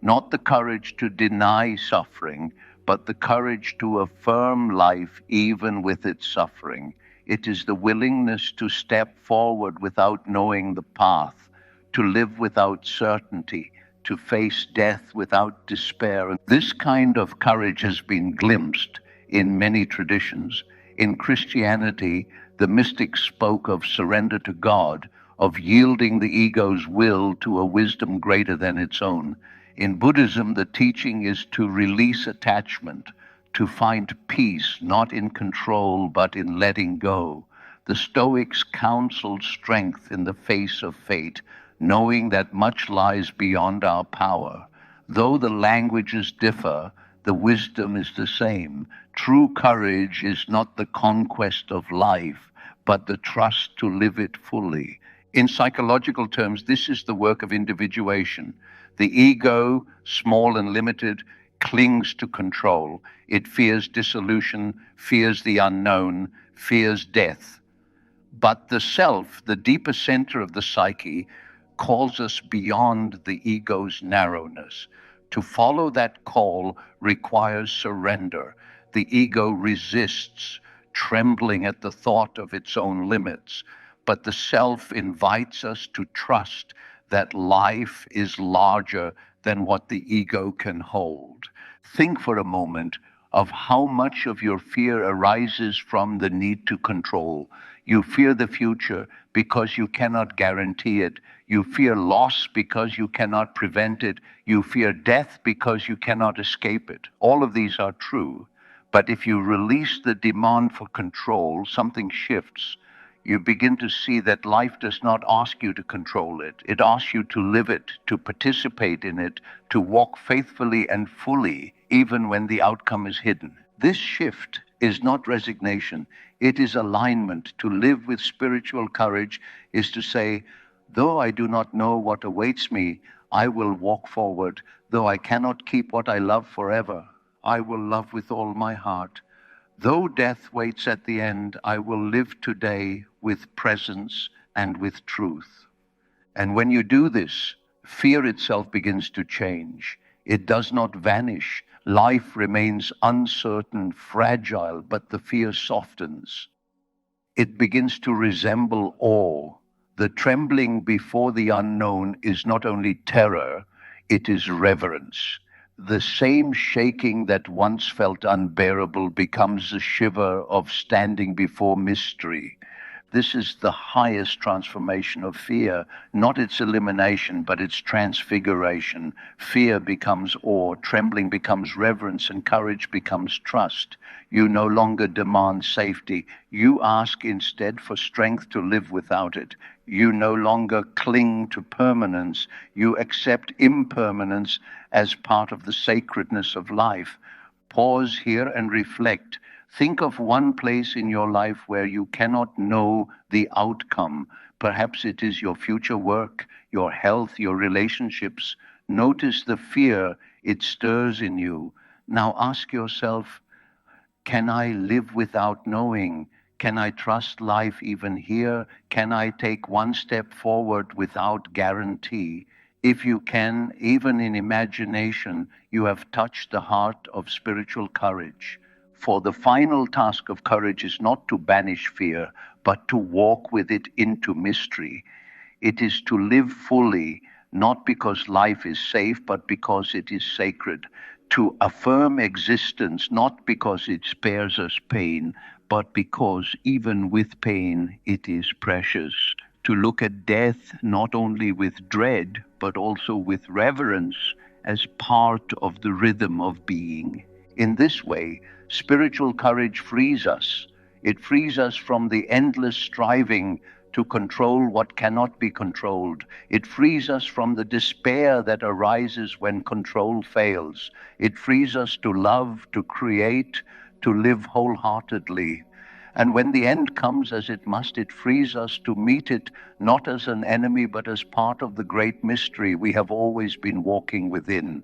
Not the courage to deny suffering, but the courage to affirm life even with its suffering. It is the willingness to step forward without knowing the path, to live without certainty, to face death without despair. And this kind of courage has been glimpsed in many traditions. In Christianity, the mystics spoke of surrender to God, of yielding the ego's will to a wisdom greater than its own. In Buddhism, the teaching is to release attachment, to find peace, not in control, but in letting go. The Stoics counseled strength in the face of fate, knowing that much lies beyond our power. Though the languages differ, the wisdom is the same. True courage is not the conquest of life, but the trust to live it fully. In psychological terms, this is the work of individuation. The ego, small and limited, clings to control. It fears dissolution, fears the unknown, fears death. But the self, the deeper center of the psyche, calls us beyond the ego's narrowness. To follow that call requires surrender. The ego resists, trembling at the thought of its own limits. But the self invites us to trust that life is larger than what the ego can hold. Think for a moment of how much of your fear arises from the need to control. You fear the future because you cannot guarantee it. You fear loss because you cannot prevent it. You fear death because you cannot escape it. All of these are true. But if you release the demand for control, something shifts. You begin to see that life does not ask you to control it. It asks you to live it, to participate in it, to walk faithfully and fully, even when the outcome is hidden. This shift is not resignation. It is alignment. To live with spiritual courage is to say, though I do not know what awaits me, I will walk forward. Though I cannot keep what I love forever, I will love with all my heart. Though death waits at the end, I will live today with presence and with truth. And when you do this, fear itself begins to change. It does not vanish. Life remains uncertain, fragile, but the fear softens. It begins to resemble awe. The trembling before the unknown is not only terror, it is reverence. The same shaking that once felt unbearable becomes a shiver of standing before mystery. This is the highest transformation of fear, not its elimination, but its transfiguration. Fear becomes awe, trembling becomes reverence, and courage becomes trust. You no longer demand safety. You ask instead for strength to live without it. You no longer cling to permanence. You accept impermanence as part of the sacredness of life. Pause here and reflect. Think of one place in your life where you cannot know the outcome. Perhaps it is your future work, your health, your relationships. Notice the fear it stirs in you. Now ask yourself, can I live without knowing? Can I trust life even here? Can I take one step forward without guarantee? If you can, even in imagination, you have touched the heart of spiritual courage. For the final task of courage is not to banish fear, but to walk with it into mystery. It is to live fully, not because life is safe, but because it is sacred. To affirm existence, not because it spares us pain, but because even with pain, it is precious. To look at death not only with dread, but also with reverence as part of the rhythm of being. In this way, spiritual courage frees us. It frees us from the endless striving to control what cannot be controlled. It frees us from the despair that arises when control fails. It frees us to love, to create, to live wholeheartedly. And when the end comes as it must, it frees us to meet it not as an enemy, but as part of the great mystery we have always been walking within.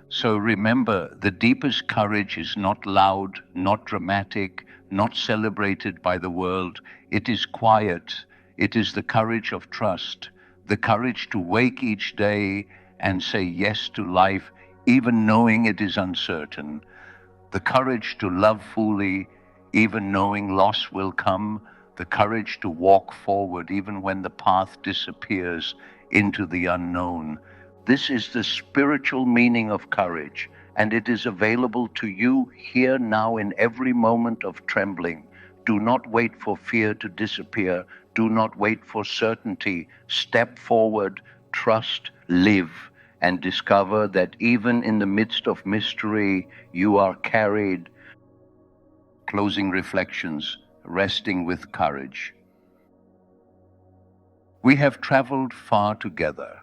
So remember, the deepest courage is not loud, not dramatic, not celebrated by the world. It is quiet. It is the courage of trust, the courage to wake each day and say yes to life, even knowing it is uncertain, the courage to love fully, even knowing loss will come, the courage to walk forward, even when the path disappears into the unknown. This is the spiritual meaning of courage, and it is available to you here now in every moment of trembling. Do not wait for fear to disappear. Do not wait for certainty. Step forward, trust, live, and discover that even in the midst of mystery, you are carried. Closing reflections, resting with courage. We have traveled far together.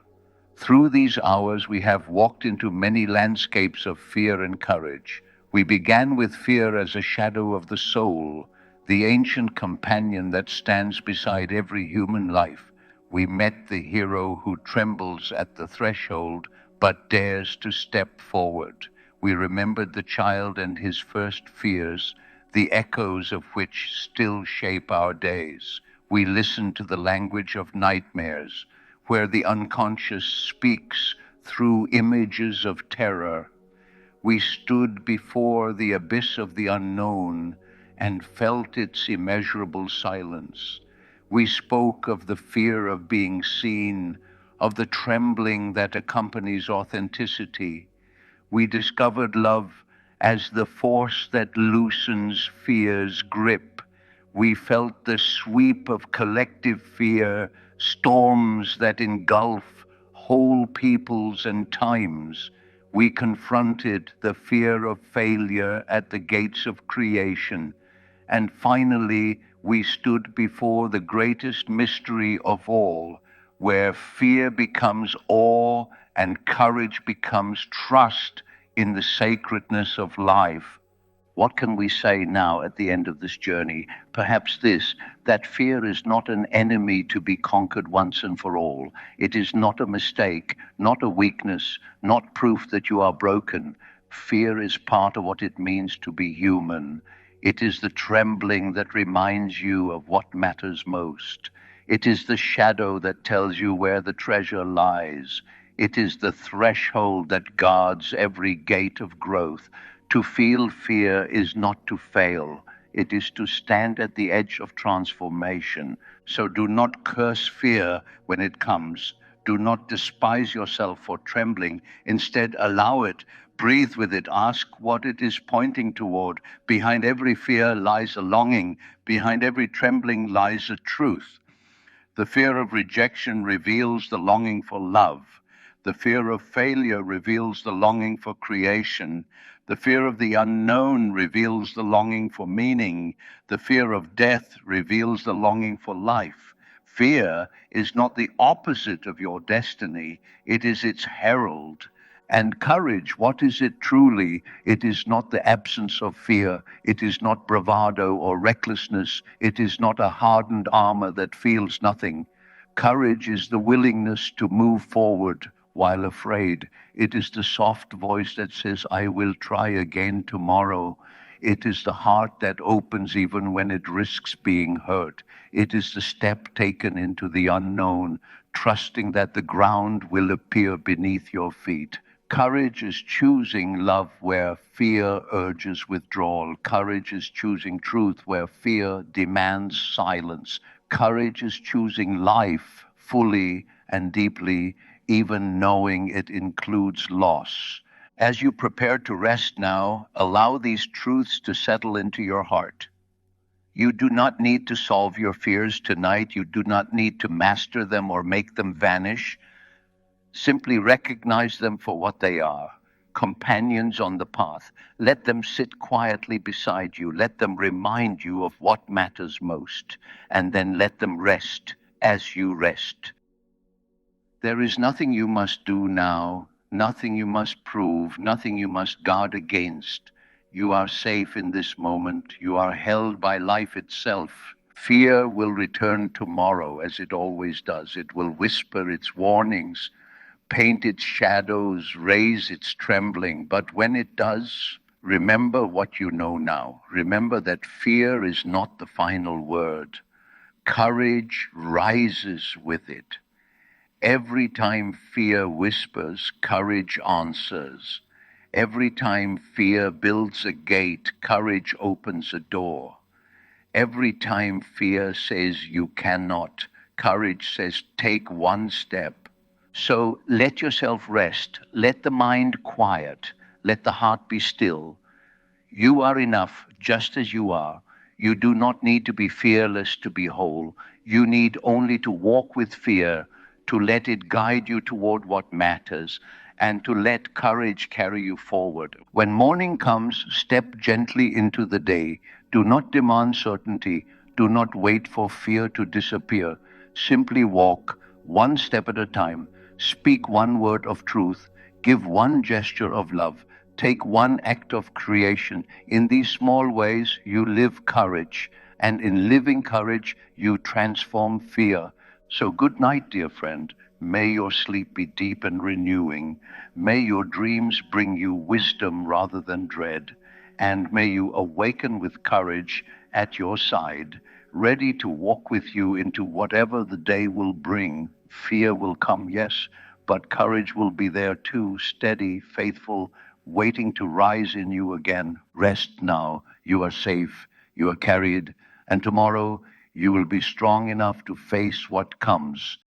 Through these hours, we have walked into many landscapes of fear and courage. We began with fear as a shadow of the soul, the ancient companion that stands beside every human life. We met the hero who trembles at the threshold but dares to step forward. We remembered the child and his first fears, the echoes of which still shape our days. We listened to the language of nightmares, where the unconscious speaks through images of terror. We stood before the abyss of the unknown and felt its immeasurable silence. We spoke of the fear of being seen, of the trembling that accompanies authenticity. We discovered love as the force that loosens fear's grip. We felt the sweep of collective fear, storms that engulf whole peoples and times. We confronted the fear of failure at the gates of creation. And finally, we stood before the greatest mystery of all, where fear becomes awe and courage becomes trust in the sacredness of life. What can we say now at the end of this journey? Perhaps this, that fear is not an enemy to be conquered once and for all. It is not a mistake, not a weakness, not proof that you are broken. Fear is part of what it means to be human. It is the trembling that reminds you of what matters most. It is the shadow that tells you where the treasure lies. It is the threshold that guards every gate of growth. To feel fear is not to fail. It is to stand at the edge of transformation. So do not curse fear when it comes. Do not despise yourself for trembling. Instead, allow it. Breathe with it. Ask what it is pointing toward. Behind every fear lies a longing. Behind every trembling lies a truth. The fear of rejection reveals the longing for love. The fear of failure reveals the longing for creation. The fear of the unknown reveals the longing for meaning. The fear of death reveals the longing for life. Fear is not the opposite of your destiny, it is its herald. And courage, what is it truly? It is not the absence of fear. It is not bravado or recklessness. It is not a hardened armor that feels nothing. Courage is the willingness to move forward while afraid. It is the soft voice that says, I will try again tomorrow. It is the heart that opens even when it risks being hurt. It is the step taken into the unknown, trusting that the ground will appear beneath your feet. Courage is choosing love where fear urges withdrawal. Courage is choosing truth where fear demands silence. Courage is choosing life fully and deeply, even knowing it includes loss. As you prepare to rest now, allow these truths to settle into your heart. You do not need to solve your fears tonight. You do not need to master them or make them vanish. Simply recognize them for what they are, companions on the path. Let them sit quietly beside you. Let them remind you of what matters most, and then let them rest as you rest. There is nothing you must do now, nothing you must prove, nothing you must guard against. You are safe in this moment. You are held by life itself. Fear will return tomorrow, as it always does. It will whisper its warnings, paint its shadows, raise its trembling. But when it does, remember what you know now. Remember that fear is not the final word. Courage rises with it. Every time fear whispers, courage answers. Every time fear builds a gate, courage opens a door. Every time fear says you cannot, courage says take one step. So let yourself rest. Let the mind quiet. Let the heart be still. You are enough just as you are. You do not need to be fearless to be whole. You need only to walk with fear, to let it guide you toward what matters, and to let courage carry you forward. When morning comes, step gently into the day. Do not demand certainty. Do not wait for fear to disappear. Simply walk one step at a time. Speak one word of truth. Give one gesture of love. Take one act of creation. In these small ways, you live courage. And in living courage, you transform fear. So good night, dear friend. May your sleep be deep and renewing. May your dreams bring you wisdom rather than dread. And may you awaken with courage at your side, ready to walk with you into whatever the day will bring. Fear will come, yes, but courage will be there too, steady, faithful, waiting to rise in you again. Rest now. You are safe. You are carried. And tomorrow you will be strong enough to face what comes.